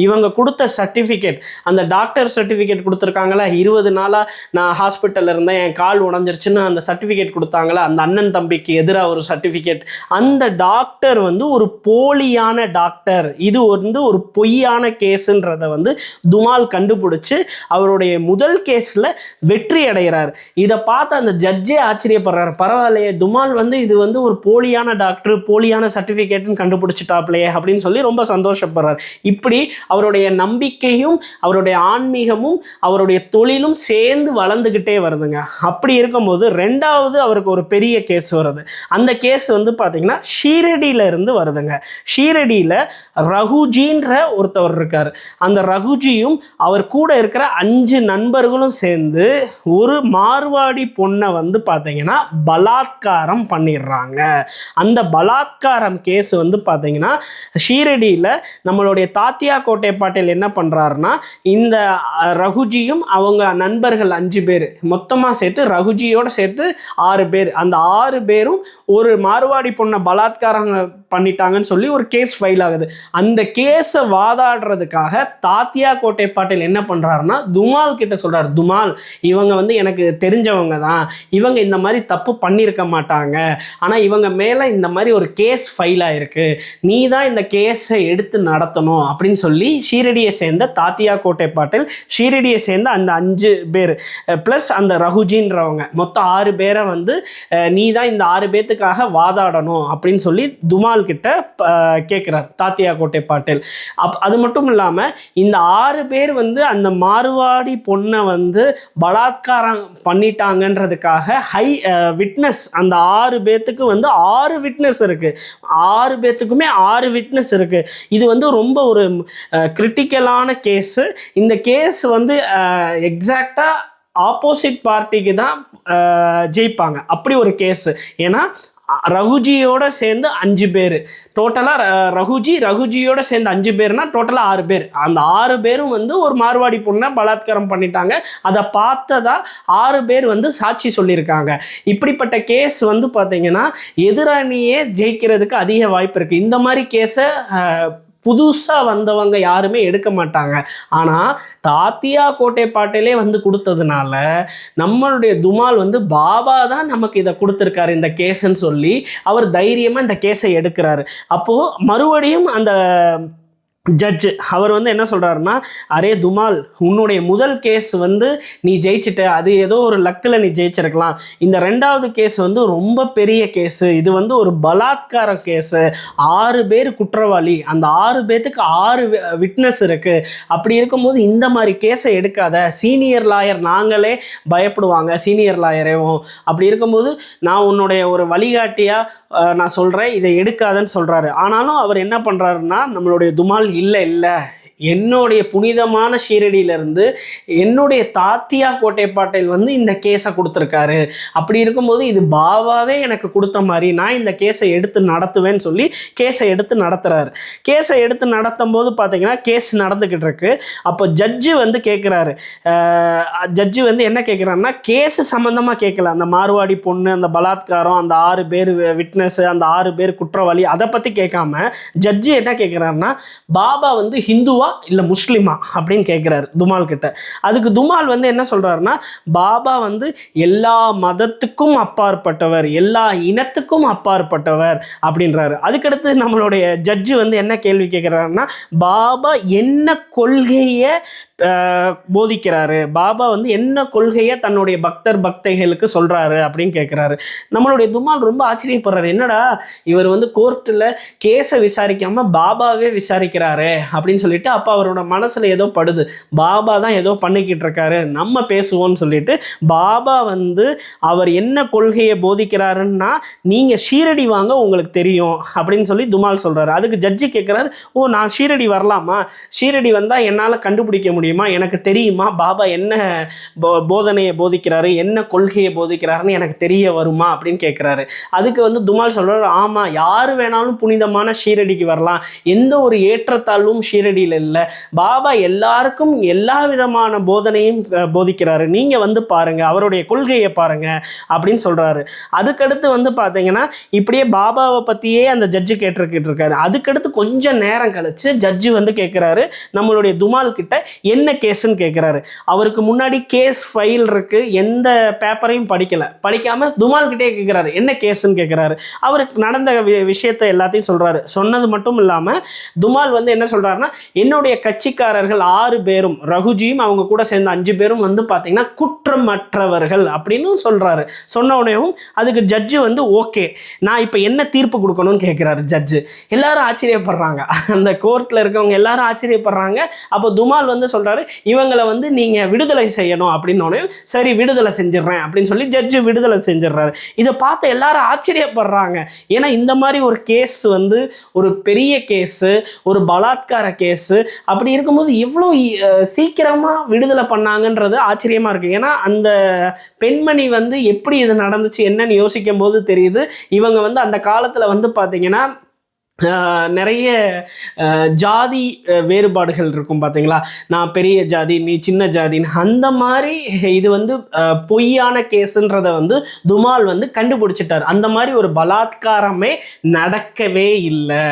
இவங்க கொடுத்த சர்டிஃபிகேட், அந்த டாக்டர் சர்டிஃபிகேட் கொடுத்துருக்காங்களா, 20 நாளாக நான் ஹாஸ்பிட்டலில் இருந்தேன், என் கால் உடஞ்சிருச்சுன்னு அந்த சர்டிஃபிகேட் கொடுத்தாங்களா, அந்த அண்ணன் தம்பிக்கு எதிராக ஒரு சர்டிஃபிகேட், அந்த டாக்டர் வந்து ஒரு போலியான டாக்டர், இது வந்து ஒரு பொய்யான கேஸுன்றதை வந்து துமால் கண்டுபிடிச்சு அவருடைய முதல் கேஸில் வெற்றி அடைகிறார். இதை பார்த்து அந்த ஜட்ஜே ஆச்சரியப்படுறார், பரவாயில்லையே துமால் வந்து இது வந்து ஒரு போலியான டாக்டர், போலியான சர்டிஃபிகேட்னு கண்டுபிடிச்சிட்டாப்லையே அப்படின்னு சொல்லி ரொம்ப சந்தோஷப்படுறார். இப்படி அவருடைய நம்பிக்கையும் அவருடைய ஆன்மீகமும் அவருடைய தொழிலும் சேர்ந்து வளர்ந்துக்கிட்டே வருதுங்க. அப்படி இருக்கும்போது ரெண்டாவது அவருக்கு ஒரு பெரிய கேஸ் வருது. அந்த கேஸ் வந்து பார்த்தீங்கன்னா ஷீரடியில இருந்து வருதுங்க. ஷீரடியில் ரகுஜின்ற ஒருத்தவர் இருக்கார். அந்த அந்த ரகுஜியும் அவர் கூட இருக்கிற 5 நண்பர்களும் சேர்ந்து ஒரு மார்வாடி பொண்ணை வந்து பார்த்தீங்கன்னா பலாத்காரம் பண்ணிடுறாங்க. அந்த பலாத்காரம் கேஸ் வந்து பார்த்தீங்கன்னா ஷீரடியில் நம்மளுடைய தாத்தியா கோட்டை பாட்டீல் என்ன பண்ணுறாருன்னா, இந்த ரகுஜியும் அவங்க நண்பர்கள் 5 பேர் மொத்தமாக சேர்த்து ரகுஜியோடு சேர்த்து 6 பேர், அந்த 6 பேரும் ஒரு மார்வாடி பொண்ணை பலாத்காரம் பண்ணிட்டாங்கன்னு சொல்லி ஒரு கேஸ் ஃபைல் ஆகுது. அந்த கேஸை வாதாடுறதுக்காக தாத்தியா கோட்டை பாட்டீல் என்ன பண்ணுறாருன்னா துமால் கிட்ட சொல்கிறார், துமால் இவங்க வந்து எனக்கு தெரிஞ்சவங்க தான், இவங்க இந்த மாதிரி தப்பு பண்ணியிருக்க மாட்டாங்க, ஆனால் இவங்க மேலே இந்த மாதிரி ஒரு கேஸ் ஃபைல் ஆகிருக்கு, நீ தான் இந்த கேஸை எடுத்து நடத்தணும் அப்படின்னு சொல்லி ஷீரடியை சேர்ந்த தாத்தியா கோட்டை பாட்டீல், ஷீரடியை சேர்ந்த அந்த 5 பேர் ப்ளஸ் அந்த ரகுஜின்றவங்க மொத்தம் 6 பேரை வந்து நீ தான் இந்த 6 பேர்த்துக்காக வாதாடணும் அப்படின்னு சொல்லி துமால் கிட்ட கேட்குறார் தாத்தியா கோட்டை பாட்டீல். அது மட்டும் இல்லாமல் இந்த 6 பேர் வந்து அந்த மார்வாடி பொண்ணை வந்து பலாத்காரம் பண்ணிட்டாங்கன்றதுக்காக விட்னஸ், அந்த 6 பேர்த்துக்கு வந்து 6 விட்னஸ் இருக்குது, 6 பேர்த்துக்குமே 6 விட்னஸ் இருக்குது. இது வந்து ரொம்ப ஒரு கிரிட்டிக்கலான கேஸு. இந்த கேஸ் வந்து எக்ஸாக்டாக ஆப்போசிட் பார்ட்டிக்கு தான் ஜெயிப்பாங்க, அப்படி ஒரு கேஸு. ஏன்னா ரகுஜியோட சேர்ந்து 5 பேர் டோட்டலாக, ரகுஜியோட சேர்ந்து 5 பேர்னா டோட்டலாக 6 பேர். அந்த 6 பேரும் வந்து ஒரு மார்வாடி பொண்ணை பலாத்காரம் பண்ணிட்டாங்க, அதை பார்த்ததா 6 பேர் வந்து சாட்சி சொல்லியிருக்காங்க. இப்படிப்பட்ட கேஸ் வந்து பார்த்தீங்கன்னா எதிரணியே ஜெயிக்கிறதுக்கு அதிக வாய்ப்பு இருக்குது. இந்த மாதிரி கேஸை புதுசாக வந்தவங்க யாருமே எடுக்க மாட்டாங்க. ஆனால் தாத்தியா கோட்டை பாட்டீலே வந்து கொடுத்ததுனால நம்மளுடைய துமால் வந்து பாபா தான் நமக்கு இதை கொடுத்துருக்காரு இந்த கேஸுன்னு சொல்லி அவர் தைரியமாக இந்த கேஸை எடுக்கிறாரு. அப்போது மறுபடியும் அந்த ஜட்ஜு அவர் வந்து என்ன சொல்கிறாருன்னா, அரே துமால், உன்னுடைய முதல் கேஸ் வந்து நீ ஜெயிச்சிட்ட, அது ஏதோ ஒரு லக்கில் நீ ஜெயிச்சிருக்கலாம். இந்த 2வது கேஸ் வந்து ரொம்ப பெரிய கேஸு, இது வந்து ஒரு பலாத்கார கேஸு, 6 பேர் குற்றவாளி, அந்த 6 பேர்த்துக்கு 6 விட்னஸ் இருக்குது. அப்படி இருக்கும்போது இந்த மாதிரி கேஸை எடுக்காத, சீனியர் லாயர் நாங்களே பயப்படுவாங்க, சீனியர் லாயரேவும். அப்படி இருக்கும்போது நான் உன்னுடைய ஒரு வழிகாட்டியாக நான் சொல்கிறேன், இதை எடுக்காதன்னு சொல்கிறாரு. ஆனாலும் அவர் என்ன பண்ணுறாருன்னா, நம்மளுடைய துமால் இல்லை என்னுடைய புனிதமான ஷீரடியிலிருந்து என்னுடைய தாத்தியா கோட்டை பாட்டீல் வந்து இந்த கேஸை கொடுத்துருக்காரு, அப்படி இருக்கும்போது இது பாபாவே எனக்கு கொடுத்த மாதிரி, நான் இந்த கேஸை எடுத்து நடத்துவேன்னு சொல்லி கேஸை எடுத்து நடத்துகிறாரு. கேஸை எடுத்து நடத்தும் போது பார்த்தீங்கன்னா கேஸ் நடந்துக்கிட்டு இருக்கு. அப்போ ஜட்ஜு வந்து கேட்குறாரு, ஜட்ஜு வந்து என்ன கேட்குறாருன்னா, கேஸு சம்மந்தமாக கேட்கல, அந்த மார்வாடி பொண்ணு, அந்த பலாத்காரம், அந்த 6 பேர் விட்னஸ்ஸு, அந்த 6 பேர் குற்றவாளி, அதை பற்றி கேட்காம ஜட்ஜு என்ன கேட்குறாருன்னா, பாபா வந்து ஹிந்துவா இல்லை முஸ்லிமா அப்படின்னு கேட்குறாரு துமால் கிட்ட. அதுக்கு துமால் வந்து என்ன சொல்கிறாருன்னா, பாபா வந்து எல்லா மதத்துக்கும் அப்பாற்பட்டவர், எல்லா இனத்துக்கும் அப்பாற்பட்டவர் அப்படின்றாரு. அதுக்கடுத்து நம்மளுடைய ஜட்ஜு வந்து என்ன கேள்வி கேட்குறாருன்னா, பாபா என்ன கொள்கையை போதிக்கிறாரு, பாபா வந்து என்ன கொள்கையை தன்னுடைய பக்தைகளுக்கு சொல்கிறாரு அப்படின்னு கேட்குறாரு. நம்மளுடைய துமால் ரொம்ப ஆச்சரியப்படுறாரு, என்னடா இவர் வந்து கோர்ட்டில் கேஸை விசாரிக்காமல் பாபாவே விசாரிக்கிறாரு அப்படின்னு சொல்லிட்டு. அப்போ அவரோட மனசில் ஏதோ படுது, பாபா தான் ஏதோ பண்ணிக்கிட்டு இருக்காரு, நம்ம பேசுவோம்னு சொல்லிட்டு பாபா வந்து அவர் என்ன கொள்கையை போதிக்கிறாருன்னா, நீங்கள் ஷீரடி வாங்க உங்களுக்கு தெரியும் அப்படின்னு சொல்லி துமால் சொல்கிறாரு. அதுக்கு ஜட்ஜி கேட்குறாரு, ஓ நான் ஷீரடி வரலாமா, ஷீரடி வந்தால் என்னால் கண்டுபிடிக்க முடியுமா, எனக்கு தெரியுமா பாபா என்ன போதனையை போதிக்கிறாரு, என்ன கொள்கையை போதிக்கிறாருன்னு எனக்கு தெரிய வருமா அப்படின்னு கேட்குறாரு. அதுக்கு வந்து துமால் சொல்கிறார், ஆமாம் யார் வேணாலும் புனிதமான ஷீரடிக்கு வரலாம், எந்த ஒரு ஏற்றத்தாழ்வும் ஷீரடியில் இல்லை, பாபா எல்லாருக்கும் எல்லா விதமான போதனையும் போதிக்கிறாரு, நீங்கள் வந்து பாருங்கள், அவருடைய கொள்கையை பாருங்கள் அப்படின்னு சொல்கிறாரு. அதுக்கடுத்து வந்து பார்த்தீங்கன்னா இப்படியே பாபாவை பற்றியே அந்த ஜட்ஜு கேட்டிருக்கிட்டு இருக்காரு. அதுக்கடுத்து கொஞ்சம் நேரம் கழிச்சு ஜட்ஜு வந்து கேட்குறாரு நம்மளுடைய துமால் கிட்ட, என்ன கேஸ்ன்னு கேட்குறாரு. அவருக்கு முன்னாடி கேஸ் ஃபைல் இருக்குது, எந்த பேப்பரையும் படிக்காமல் துமால் கிட்டே கேட்குறாரு, என்ன கேஸ்ன்னு கேட்குறாரு. அவருக்கு நடந்த விஷயத்தை எல்லாத்தையும் சொல்கிறாரு. சொன்னது மட்டும் இல்லாமல் துமால் வந்து என்ன சொல்கிறாருன்னா, என்னுடைய கட்சிக்காரர்கள் 6 பேரும், ரகுஜியும் அவங்க கூட சேர்ந்த 5 பேரும் வந்து பார்த்தீங்கன்னா குற்றமற்றவர்கள் அப்படின்னு சொல்கிறாரு. சொன்ன உடனேவும் அதுக்கு ஜட்ஜு வந்து ஓகே, நான் இப்போ என்ன தீர்ப்பு கொடுக்கணும்னு கேட்குறாரு ஜட்ஜு. எல்லாரும் ஆச்சரியப்படுறாங்க, அந்த கோர்ட்டில் இருக்கவங்க எல்லாரும் ஆச்சரியப்படுறாங்க. அப்போ துமால் வந்து சொல்கிறாரு, இவங்களை வந்து நீங்கள் விடுதலை செய்யணும் அப்படின்னோடனே சரி விடுதலை செஞ்சிடறேன் அப்படின்னு சொல்லி ஜட்ஜு விடுதலை செஞ்சிடறாரு. இதை பார்த்து எல்லாரும் ஆச்சரியப்படுறாங்க. ஏன்னா இந்த மாதிரி ஒரு கேஸ் வந்து ஒரு பெரிய கேஸு, ஒரு பலாத்கார கேஸு, அப்படி இருக்கும்போது எவ்வளோ சீக்கிரமாக விடுதலை பண்ணாங்கன்றது ஆச்சரியமாக இருக்குது. ஏன்னா அந்த பெண்மணி வந்து எப்படி இது நடந்துச்சு என்னன்னு யோசிக்கும் போது தெரியுது, இவங்க வந்து அந்த காலத்தில் வந்து பார்த்தீங்கன்னா நிறைய ஜாதி வேறுபாடுகள் இருக்கும் பார்த்தீங்களா, நான் பெரிய ஜாதி நீ சின்ன ஜாதின்னு, அந்த மாதிரி இது வந்து பொய்யான கேஸுன்றதை வந்து துமால் வந்து கண்டுபிடிச்சிட்டார். அந்த மாதிரி ஒரு பலாத்காரமே நடக்கவே இல்லை.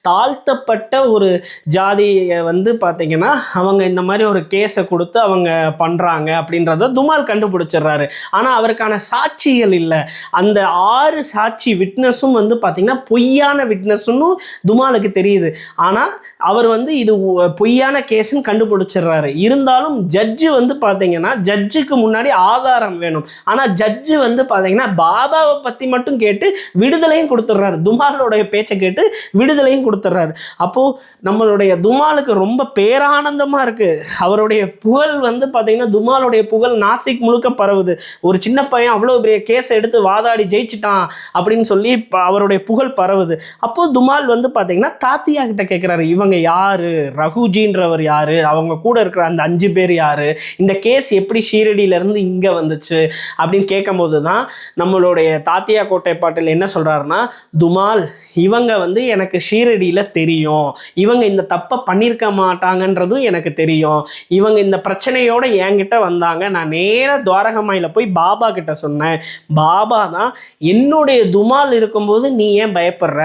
தாழ்த்தப்பட்ட ஒரு ஜாதியை வந்து பார்த்தீங்கன்னா அவங்க இந்த மாதிரி ஒரு கேஸை கொடுத்து அவங்க பண்ணுறாங்க அப்படின்றத துமால் கண்டுபிடிச்சிடுறாரு. ஆனால் அவருக்கான சாட்சிகள் இல்லை. அந்த 6 சாட்சி விட்னஸும் வந்து பார்த்தீங்கன்னா பொய்யான விட்னஸ்ன்னு துமாலுக்கு தெரியுது. ஆனால் அவர் வந்து இது பொய்யான கேஸ்ன்னு கண்டுபிடிச்சிடுறாரு. இருந்தாலும் ஜட்ஜு வந்து பார்த்தீங்கன்னா ஜட்ஜுக்கு முன்னாடி ஆதாரம் வேணும். ஆனால் ஜட்ஜு வந்து பார்த்தீங்கன்னா பாபாவை பற்றி மட்டும் கேட்டு விடுதலையும் கொடுத்துட்றாரு. துமாலோடைய பேச்சை கேட்டு விடுதலையும் கொடுத்துட்றாரு. அப்போது நம்மளுடைய துமாலுக்கு ரொம்ப பேரானந்தமாக இருக்குது. அவருடைய புகழ் வந்து பார்த்தீங்கன்னா துமாலுடைய புகழ் நாசிக் முழுக்க பரவுது. ஒரு சின்ன பையன் அவ்வளோ பெரிய கேஸை எடுத்து வாதாடி ஜெயிச்சிட்டான் அப்படின்னு சொல்லி அவருடைய புகழ் பரவுது. அப்போது துமால் வந்து பார்த்தீங்கன்னா தாத்தியா கிட்ட கேட்குறாரு, இவங்க யாரு, ரகுஜின்றவர் யாரு, அவங்க கூட இருக்கிற அந்த 5 பேர் யாரு, இந்த கேஸ் எப்படி ஷீரடியிலேருந்து இங்கே வந்துச்சு அப்படின்னு கேட்கும் போது தான் நம்மளுடைய தாத்தியா கோட்டை பாட்டில் என்ன சொல்கிறாருன்னா, துமால் இவங்க வந்து எனக்கு ஷீரடியில் தெரியும், இவங்க இந்த தப்பை பண்ணியிருக்க மாட்டாங்கன்றதும் எனக்கு தெரியும், இவங்க இந்த பிரச்சனையோடு என்கிட்ட வந்தாங்க, நான் நேராக துவாரகமாயில் போய் பாபா கிட்ட சொன்னேன், பாபா தான் என்னுடைய துமால் இருக்கும்போது நீ ஏன் பயப்படுற,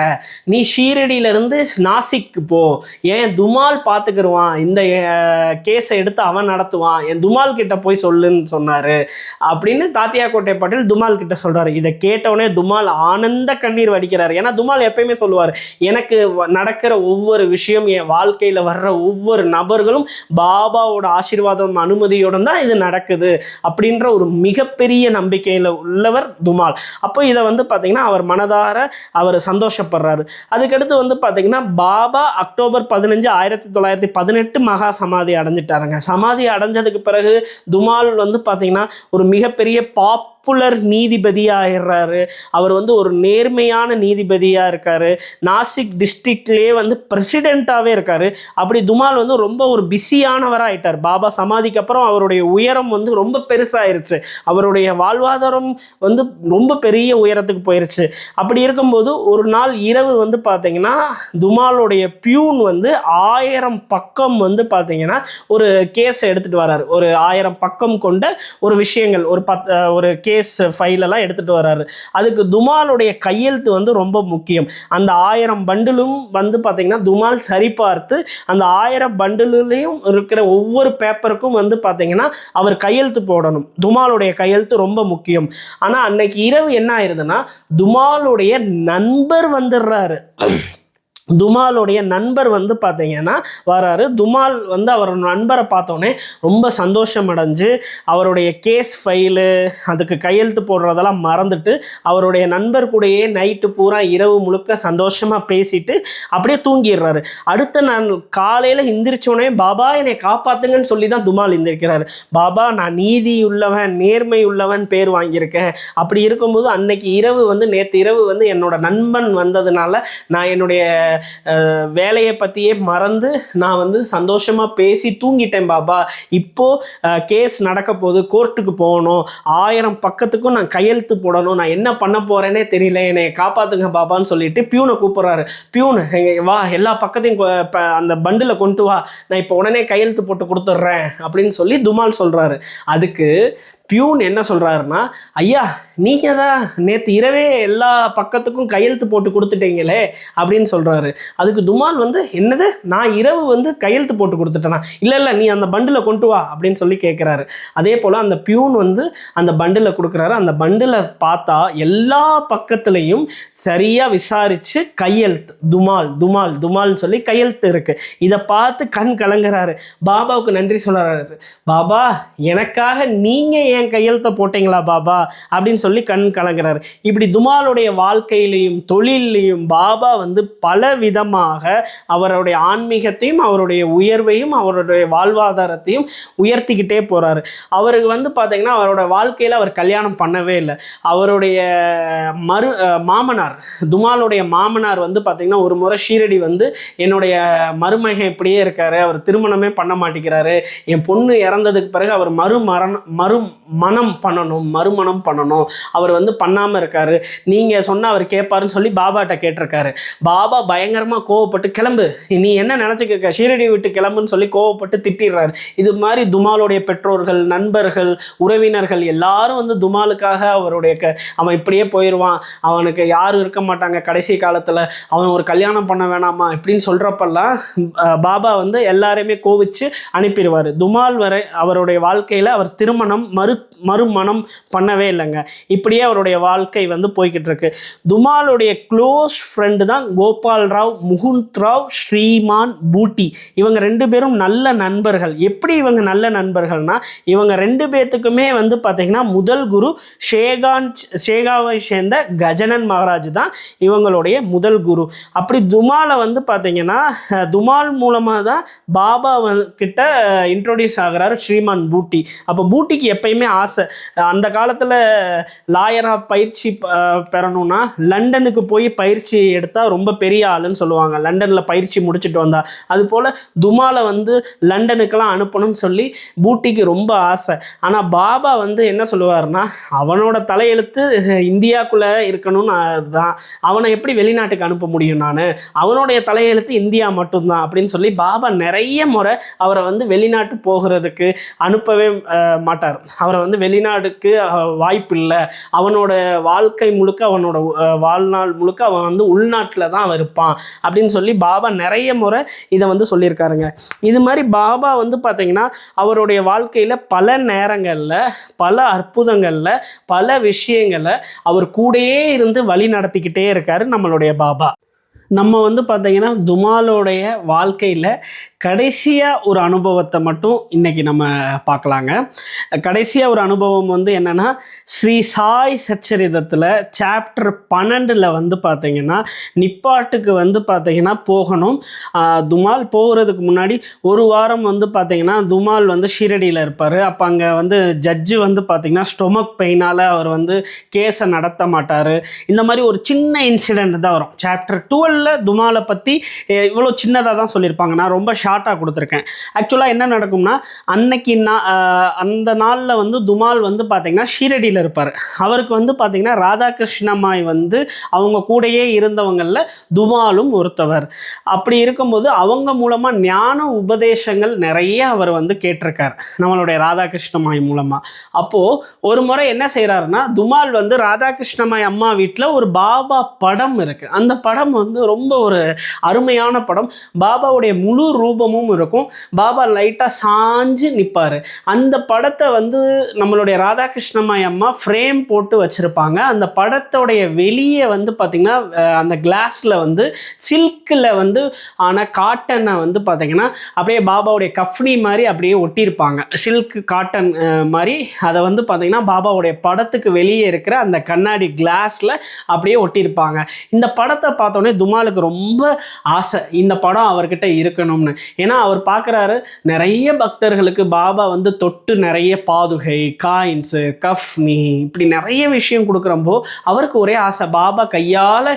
நீ ஷீரடியிலேருந்து நாசிக்கு போ, ஏன் துமால் பார்த்துக்கிடுவான், இந்த கேஸை எடுத்து அவன் நடத்துவான், என் துமால் கிட்ட போய் சொல்லுன்னு சொன்னார் அப்படின்னு தாத்தியா கோட்டை பாட்டில் துமால் கிட்ட சொல்கிறாரு. இதை கேட்டவுடனே துமால் ஆனந்த கண்ணீர் வடிக்கிறார். ஏன்னா துமால் எப்பயுமே சொல்லுவார், எனக்கு நடக்கிற ஒவ்வொரு விஷயம், என் வாழ்க்கையில் வர்ற ஒவ்வொரு நபர்களும் பாபாவோட ஆசீர்வாதம் அனுமதியோடு தான் இது நடக்குது அப்படின்ற ஒரு மிகப்பெரிய நம்பிக்கையில் உள்ளவர் துமால். அப்போ இதை வந்து பார்த்தீங்கன்னா அவர் மனதார அவர் சந்தோஷப்படுறாரு. அதுக்கடுத்து வந்து பார்த்தீங்கன்னா பாபா அக்டோபர் 15, 1918 மகா சமாதி அடைஞ்சிட்டாருங்க. சமாதி அடைஞ்சதுக்கு பிறகு துமால் வந்து பார்த்தீங்கன்னா ஒரு மிகப்பெரிய பாப்புலர் நீதிபதியாகிறாரு. அவர் வந்து ஒரு நேர்மையான நீதிபதியாக இருக்கார். நாசிக் டிஸ்ட்ரிக்ட்லேயே வந்து பிரசிடெண்ட்டாகவே இருக்கார். அப்படி துமால் வந்து ரொம்ப ஒரு பிஸியானவராக ஆயிட்டார். பாபா சமாதிக்கு அப்புறம் அவருடைய உயரம் வந்து ரொம்ப பெருசாயிருச்சு. அவருடைய வாழ்வாதாரம் வந்து ரொம்ப பெரிய உயரத்துக்கு போயிருச்சு. அப்படி இருக்கும்போது ஒரு நாள் இரவு வந்து பார்த்தீங்கன்னா துமாலுடைய பியூன் வந்து 1000 பக்கம் வந்து பார்த்தீங்கன்னா ஒரு கேஸ் எடுத்துகிட்டு வராரு. ஒரு 1000 பக்கம் கொண்ட ஒரு விஷயங்கள், ஒரு கேஸ் ஃபைலெல்லாம் எடுத்துகிட்டு வராரு. அதுக்கு துமாலுடைய கையெழுத்து வந்து ரொம்ப முக்கியம். அந்த 1000 பண்டிலும் வந்து பார்த்தீங்கன்னா துமால் சரிபார்த்து அந்த 1000 பண்டிலையும் இருக்கிற ஒவ்வொரு பேப்பருக்கும் வந்து பார்த்தீங்கன்னா அவர் கையெழுத்து போடணும். துமாலுடைய கையெழுத்து ரொம்ப முக்கியம். ஆனால் அன்னைக்கு இரவு என்ன ஆயிருதுன்னா துமாலுடைய நண்பர் வந்துடுறாரு. துமாலுடைய நண்பர் வந்து பார்த்தீங்கன்னா வராரு. துமால் வந்து அவர் நண்பரை பார்த்தோன்னே ரொம்ப சந்தோஷம் அடைஞ்சு அவருடைய கேஸ் ஃபைலு அதுக்கு கையெழுத்து போடுறதெல்லாம் மறந்துட்டு அவருடைய நண்பர் கூடயே நைட்டு பூரா இரவு முழுக்க சந்தோஷமாக பேசிட்டு அப்படியே தூங்கிடுறாரு. அடுத்த நாள் காலையில் எந்திரிச்சோடனே பாபா என்னை காப்பாற்றுங்கன்னு சொல்லி தான் துமால் எந்திரிக்கிறாரு. பாபா நான் நீதி உள்ளவன் நேர்மை உள்ளவன் பேர் வாங்கியிருக்கேன். அப்படி இருக்கும்போது அன்னைக்கு இரவு வந்து நேற்று இரவு வந்து என்னோட நண்பன் வந்ததுனால நான் என்னுடைய வேலையை பற்றியே மறந்து நான் வந்து சந்தோஷமாக பேசி தூங்கிட்டேன் பாபா. இப்போது கேஸ் நடக்க போது, கோர்ட்டுக்கு போகணும், 1000 பக்கத்துக்கும் நான் கையெழுத்து போடணும், நான் என்ன பண்ண போகிறேனே தெரியல, என்னை காப்பாற்றுங்க பாபான்னு சொல்லிட்டு பியூனை கூப்பிட்றாரு. பியூன் வா, எல்லா பக்கத்தையும் அந்த பண்டில் கொண்டு வா, நான் இப்போ உடனே கையெழுத்து போட்டு கொடுத்துட்றேன் அப்படின்னு சொல்லி துமால் சொல்கிறாரு. அதுக்கு பியூன் என்ன சொல்கிறாருன்னா, ஐயா நீங்கள் தான் நேற்று இரவே எல்லா பக்கத்துக்கும் கையெழுத்து போட்டு கொடுத்துட்டீங்களே அப்படின்னு சொல்கிறாரு. அதுக்கு துமால் வந்து என்னது, நான் இரவு வந்து கையெழுத்து போட்டு கொடுத்துட்டேனா, இல்லை நீ அந்த பண்டில் கொண்டு வா அப்படின்னு சொல்லி கேட்குறாரு. அதே போல் அந்த பியூன் வந்து அந்த பண்டில் கொடுக்குறாரு. அந்த பண்டில் பார்த்தா எல்லா பக்கத்துலேயும் சரியாக விசாரித்து கையெழுத்து துமால் துமால் துமால்னு சொல்லி கையெழுத்து இருக்குது. இதை பார்த்து கண் கலங்குறாரு. பாபாவுக்கு நன்றி சொல்கிறாரு. பாபா எனக்காக நீங்கள் என் கையெழுத்தை போட்டீங்களா பாபா அப்படின்னு சொல்லி சொல்லி கண் கலங்குறாரு. இப்படி துமாலுடைய வாழ்க்கையிலையும் தொழிலையும் பாபா வந்து பல விதமாக அவருடைய ஆன்மீகத்தையும் அவருடைய உயர்வையும் அவருடைய வாழ்வாதாரத்தையும் உயர்த்திக்கிட்டே போகிறாரு. அவருக்கு வந்து பார்த்தீங்கன்னா அவரோட வாழ்க்கையில் அவர் கல்யாணம் பண்ணவே இல்லை. அவருடைய மாமனார், துமாலுடைய மாமனார் வந்து பார்த்தீங்கன்னா ஒரு முறை ஷீரடி வந்து என்னுடைய மருமகன் இப்படியே இருக்காரு, அவர் திருமணமே பண்ண மாட்டேங்கிறாரு, என் பொண்ணு இறந்ததுக்கு பிறகு அவர் மறுமணம் பண்ணணும், அவர் வந்து பண்ணாமல் இருக்காரு, நீங்கள் சொன்னால் அவர் கேட்பாருன்னு சொல்லி பாபாட்ட கேட்டிருக்காரு. பாபா பயங்கரமாக கோவப்பட்டு கிளம்பு, நீ என்ன நினச்சிக்க, ஷீரடி விட்டு கிளம்புன்னு சொல்லி கோவப்பட்டு திட்டிடுறாரு. இது மாதிரி துமாலுடைய பெற்றோர்கள், நண்பர்கள், உறவினர்கள் எல்லாரும் வந்து துமாலுக்காக அவருடைய அவன் இப்படியே போயிடுவான், அவனுக்கு யாரும் இருக்க மாட்டாங்க கடைசி காலத்தில், அவன் ஒரு கல்யாணம் பண்ண வேணாமா இப்படின்னு சொல்கிறப்பெல்லாம் பாபா வந்து எல்லாரையுமே கோவிச்சு அனுப்பிடுவார். துமால் வரை அவருடைய வாழ்க்கையில் அவர் மறுமணம் பண்ணவே இல்லைங்க. இப்படியே அவருடைய வாழ்க்கை வந்து போய்கிட்டு இருக்கு. துமாலுடைய க்ளோஸ் ஃப்ரெண்டு தான் கோபால் ராவ், முகுந்த் ராவ், ஸ்ரீமான் பூட்டி. இவங்க 2 பேரும் நல்ல நண்பர்கள். எப்படி இவங்க நல்ல நண்பர்கள்னா, இவங்க 2 பேர்த்துக்குமே வந்து பார்த்தீங்கன்னா முதல் குரு ஷேகாவை சேர்ந்த கஜனன் மகாராஜ் தான் இவங்களுடைய முதல் குரு. அப்படி துமாலை வந்து பார்த்தீங்கன்னா துமால் மூலமாக தான் பாபா கிட்ட இன்ட்ரோடியூஸ் ஆகிறாரு ஸ்ரீமான் பூட்டி. அப்போ பூட்டிக்கு எப்பயுமே ஆசை, அந்த காலத்தில் லாயராக பயிற்சி பெறணும்னா லண்டனுக்கு போய் பயிற்சி எடுத்தால் ரொம்ப பெரிய ஆளுன்னு சொல்லுவாங்க, லண்டனில் பயிற்சி முடிச்சுட்டு வந்தா. அதுபோல் துமாலை வந்து லண்டனுக்கெல்லாம் அனுப்பணும்னு சொல்லி பூட்டிக்கு ரொம்ப ஆசை. ஆனால் பாபா வந்து என்ன சொல்லுவார்னா, அவனோட தலையெழுத்து இந்தியாவுக்குள்ளே இருக்கணும்னு தான், அவனை எப்படி வெளிநாட்டுக்கு அனுப்ப முடியும், நான் அவனுடைய தலையெழுத்து இந்தியா மட்டும்தான் அப்படின்னு சொல்லி பாபா நிறைய முறை அவரை வந்து வெளிநாட்டு போகிறதுக்கு அனுப்பவே மாட்டார். அவரை வந்து வெளிநாட்டுக்கு வாய்ப்பு இல்லை, அவனோட வாழ்க்கை முழுக்க, அவனோட வாழ்நாள் முழுக்க அவன் வந்து உள்நாட்டில் தான் அவன் இருப்பான் அப்படின்னு சொல்லி பாபா நிறைய முறை இதை வந்து சொல்லியிருக்காருங்க. இது மாதிரி பாபா வந்து பார்த்தீங்கன்னா அவருடைய வாழ்க்கையில் பல நேரங்களில் பல அற்புதங்களில் பல விஷயங்களை அவர் கூடயே இருந்து வழி நடத்திக்கிட்டே இருக்காரு நம்மளுடைய பாபா. நம்ம வந்து பார்த்தீங்கன்னா துமாலோடைய வாழ்க்கையில் கடைசியாக ஒரு அனுபவத்தை மட்டும் இன்றைக்கி நம்ம பார்க்கலாங்க. கடைசியாக ஒரு அனுபவம் வந்து என்னென்னா, ஸ்ரீ சாய் சச்சரிதத்தில் சாப்டர் 12 வந்து பார்த்திங்கன்னா நிப்பாட்டுக்கு வந்து பார்த்திங்கன்னா போகணும். துமால் போகிறதுக்கு முன்னாடி ஒரு வாரம் வந்து பார்த்திங்கன்னா துமால் வந்து ஷீரடியில் இருப்பார். அப்போ அங்கே வந்து ஜட்ஜு வந்து பார்த்திங்கன்னா ஸ்டொமக் பெயினால் அவர் வந்து கேஸை நடத்த மாட்டார். இந்த மாதிரி ஒரு சின்ன இன்சிடெண்ட் தான் வரும். சாப்டர் 12 துமாலை பற்றி இவ்வளோ சின்னதாக தான் சொல்லியிருப்பாங்க, நான் ரொம்ப ஷார்ட்டாக கொடுத்துருக்கேன். ஆக்சுவலாக என்ன நடக்கும்னா, அன்னைக்கு அந்த நாளில் வந்து துமால் வந்து பார்த்திங்கன்னா ஷீரடியில் இருப்பார். அவருக்கு வந்து பார்த்திங்கன்னா ராதாகிருஷ்ணமாய் வந்து அவங்க கூடயே இருந்தவங்களில் துமாலும் ஒருத்தவர். அப்படி இருக்கும்போது அவங்க மூலமாக ஞான உபதேசங்கள் நிறைய அவர் வந்து கேட்டிருக்கார் நம்மளுடைய ராதாகிருஷ்ணமாய் மூலமாக. அப்போது ஒரு முறை என்ன செய்கிறாருன்னா, துமால் வந்து ராதாகிருஷ்ணமாய் அம்மா வீட்டில் ஒரு பாபா படம் இருக்குது. அந்த படம் வந்து ரொம்ப ஒரு அருமையான படம். பாபாவுடைய முழு ரூபமும் இருக்கும். பாபா லைட்டாக சாஞ்சு நிற்பார். அந்த படத்தை வந்து நம்மளுடைய ராதாகிருஷ்ணமாய் அம்மா ஃப்ரேம் போட்டு வச்சுருப்பாங்க. அந்த படத்தோடைய வெளியே வந்து பார்த்திங்கன்னா அந்த கிளாஸில் வந்து சில்கில் வந்து ஆன காட்டனை வந்து பார்த்திங்கன்னா அப்படியே பாபாவுடைய கஃப்னி மாதிரி அப்படியே ஒட்டியிருப்பாங்க. சில்க் காட்டன் மாதிரி அதை வந்து பார்த்திங்கன்னா பாபாவுடைய படத்துக்கு வெளியே இருக்கிற அந்த கண்ணாடி கிளாஸில் அப்படியே ஒட்டியிருப்பாங்க. இந்த படத்தை பார்த்தோன்னே துமாலுக்கு ரொம்ப ஆசை, இந்த படம் அவர்கிட்ட இருக்கணும்னு. ஏன்னா அவர் பார்க்குறாரு நிறைய பக்தர்களுக்கு பாபா வந்து தொட்டு நிறைய பாதுகை, காயின்ஸு, கஃப்னி இப்படி நிறைய விஷயம் கொடுக்குறப்போ அவருக்கு ஒரே ஆசை, பாபா கையால்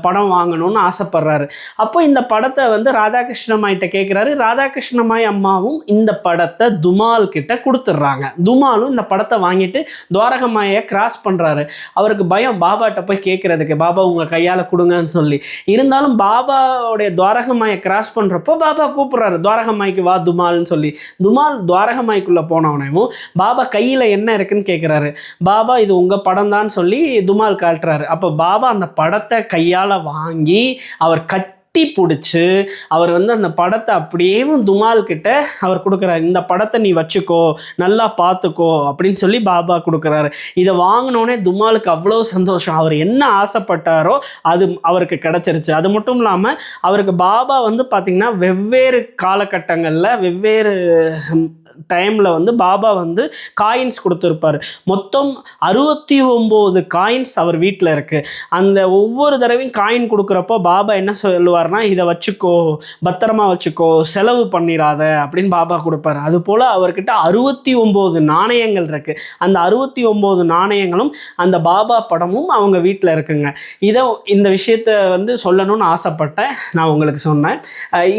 படம் வாங்கணும்னு ஆசைப்படுறாரு. அப்போ இந்த படத்தை வந்து ராதாகிருஷ்ணமாயிட்ட கேட்குறாரு. ராதாகிருஷ்ணமாய் அம்மாவும் இந்த படத்தை துமால் கிட்ட கொடுத்துட்றாங்க. துமாலும் இந்த படத்தை வாங்கிட்டு துவாரகமாயை கிராஸ் பண்ணுறாரு. அவருக்கு பயம் பாபாட்ட போய் கேட்குறதுக்கு, பாபா உங்கள் கையால் கொடுங்கன்னு சொல்லி. இருந்தாலும் பாபாவுடைய துவாரகமாயை கிராஸ் பண்ணுறப்போ பாபா கூப்பிட்றாரு, துவாரகமாய்க்கு வா துமால்னு சொல்லி. துமால் துவாரகமாய்க்குள்ளே போனவனையும் பாபா கையில் என்ன இருக்குன்னு கேட்குறாரு. பாபா இது உங்கள் படம் தான் சொல்லி துமால் காட்டுறாரு. அப்போ பாபா அந்த படத்தை கையால் வாங்கி அவர் பிடிச்சு அவர் வந்து அந்த படத்தை அப்படியே துமால் கிட்ட அவர் கொடுக்குறாரு. இந்த படத்தை நீ வச்சுக்கோ, நல்லா பார்த்துக்கோ அப்படின்னு சொல்லி பாபா கொடுக்குறாரு. இதை வாங்கினோடனே துமாலுக்கு அவ்வளோ சந்தோஷம். அவர் என்ன ஆசைப்பட்டாரோ அது அவருக்கு கிடச்சிருச்சு. அது மட்டும் இல்லாமல் அவருக்கு பாபா வந்து பார்த்திங்கன்னா வெவ்வேறு காலகட்டங்களில் வெவ்வேறு டைமில் வந்து பாபா வந்து காயின்ஸ் கொடுத்துருப்பார். மொத்தம் 69 காயின்ஸ் அவர் வீட்டில் இருக்குது. அந்த ஒவ்வொரு தடவையும் காயின் கொடுக்குறப்போ பாபா என்ன சொல்லுவார்னா, இதை வச்சுக்கோ, பத்திரமா வச்சுக்கோ, செலவு பண்ணிடாத அப்படின்னு பாபா கொடுப்பாரு. அதுபோல் அவர்கிட்ட 69 நாணயங்கள் இருக்குது. அந்த 69 நாணயங்களும் அந்த பாபா படமும் அவங்க வீட்டில் இருக்குங்க. இந்த விஷயத்தை வந்து சொல்லணும்னு ஆசைப்பட்டேன், நான் உங்களுக்கு சொன்னேன்.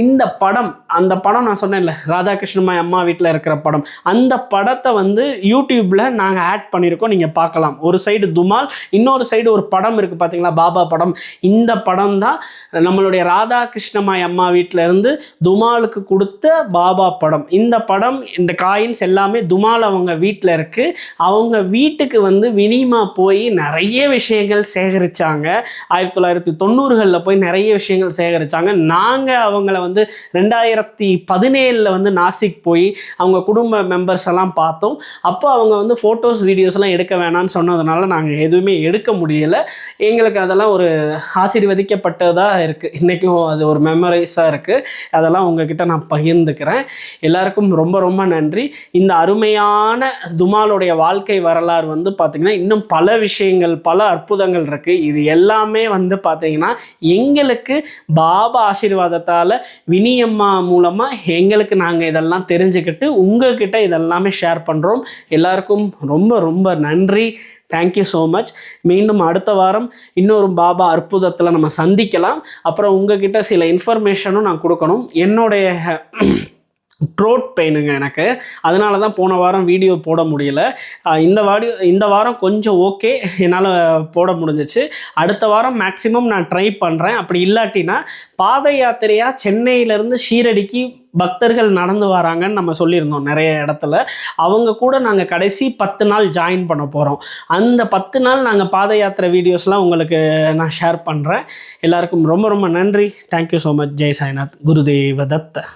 இந்த படம், அந்த படம் நான் சொன்னேன்ல, ராதாகிருஷ்ணமாய் அம்மா வீட்டில் இருக்கிற படம், அந்த படத்தை வந்து யூடியூப்பில் நாங்கள் ஆட் பண்ணியிருக்கோம், நீங்கள் பார்க்கலாம். ஒரு சைடு துமால், இன்னொரு சைடு ஒரு படம் இருக்குது பார்த்தீங்களா, பாபா படம். இந்த படம் தான் நம்மளுடைய ராதாகிருஷ்ணமாய் அம்மா வீட்டில் இருந்து துமாலுக்கு கொடுத்த பாபா படம். இந்த படம், இந்த காயின்ஸ் எல்லாமே துமால் அவங்க வீட்டில் இருக்குது. அவங்க வீட்டுக்கு வந்து வினிமா போய் நிறைய விஷயங்கள் சேகரித்தாங்க. 1990களில் போய் நிறைய விஷயங்கள் சேகரித்தாங்க. நாங்கள் அவங்கள வந்து 2017 வந்து நாசிக் போய் அவங்க குடும்ப மெம்பர்ஸ் எல்லாம் பார்த்தோம். அப்போ அவங்க வந்து ஃபோட்டோஸ் வீடியோஸ்லாம் எடுக்க வேணான்னு சொன்னதுனால நாங்கள் எதுவுமே எடுக்க முடியலை. எங்களுக்கு அதெல்லாம் ஒரு ஆசீர்வதிக்கப்பட்டதாக இருக்குது. இன்றைக்கும் அது ஒரு மெமரைஸாக இருக்குது. அதெல்லாம் உங்ககிட்ட நான் பகிர்ந்துக்கிறேன். எல்லாருக்கும் ரொம்ப ரொம்ப நன்றி. இந்த அருமையான துமாலுடைய வாழ்க்கை வரலாறு வந்து பார்த்திங்கன்னா இன்னும் பல விஷயங்கள், பல அற்புதங்கள் இருக்குது. இது எல்லாமே வந்து பார்த்திங்கன்னா எங்களுக்கு பாபா ஆசீர்வாதத்தால் வினியம்மா மூலமாக எங்களுக்கு நாங்கள் இதெல்லாம் தெரிஞ்சுக்கிட்டு உங்கள்கிட்ட இதெல்லாமே ஷேர் பண்ணுறோம். எல்லாருக்கும் ரொம்ப ரொம்ப நன்றி. Thank you so much. மீண்டும் அடுத்த வாரம் இன்னொரு பாபா அற்புதத்தில் நம்ம சந்திக்கலாம். அப்புறம் உங்ககிட்ட சில இன்ஃபர்மேஷனும் நான் கொடுக்கணும். என்னுடைய த்ரோட் பெயினுங்க எனக்கு, அதனால தான் போன வாரம் வீடியோ போட முடியல. இந்த வாரம் கொஞ்சம் ஓகே, என்னால் போட முடிஞ்சிச்சு. அடுத்த வாரம் மேக்ஸிமம் நான் ட்ரை பண்ணுறேன். அப்படி இல்லாட்டினா பாத யாத்திரையாக சென்னையிலேருந்து ஷீரடிக்கு பக்தர்கள் நடந்து வராங்கன்னு நம்ம சொல்லியிருந்தோம் நிறைய இடத்துல. அவங்க கூட நாங்கள் கடைசி 10 நாள் ஜாயின் பண்ண போகிறோம். அந்த 10 நாள் நாங்கள் பாத யாத்திரை வீடியோஸ்லாம் உங்களுக்கு நான் ஷேர் பண்ணுறேன். எல்லாருக்கும் ரொம்ப ரொம்ப நன்றி. Thank you so much. Jai Sainath. Gurudeva தத்த.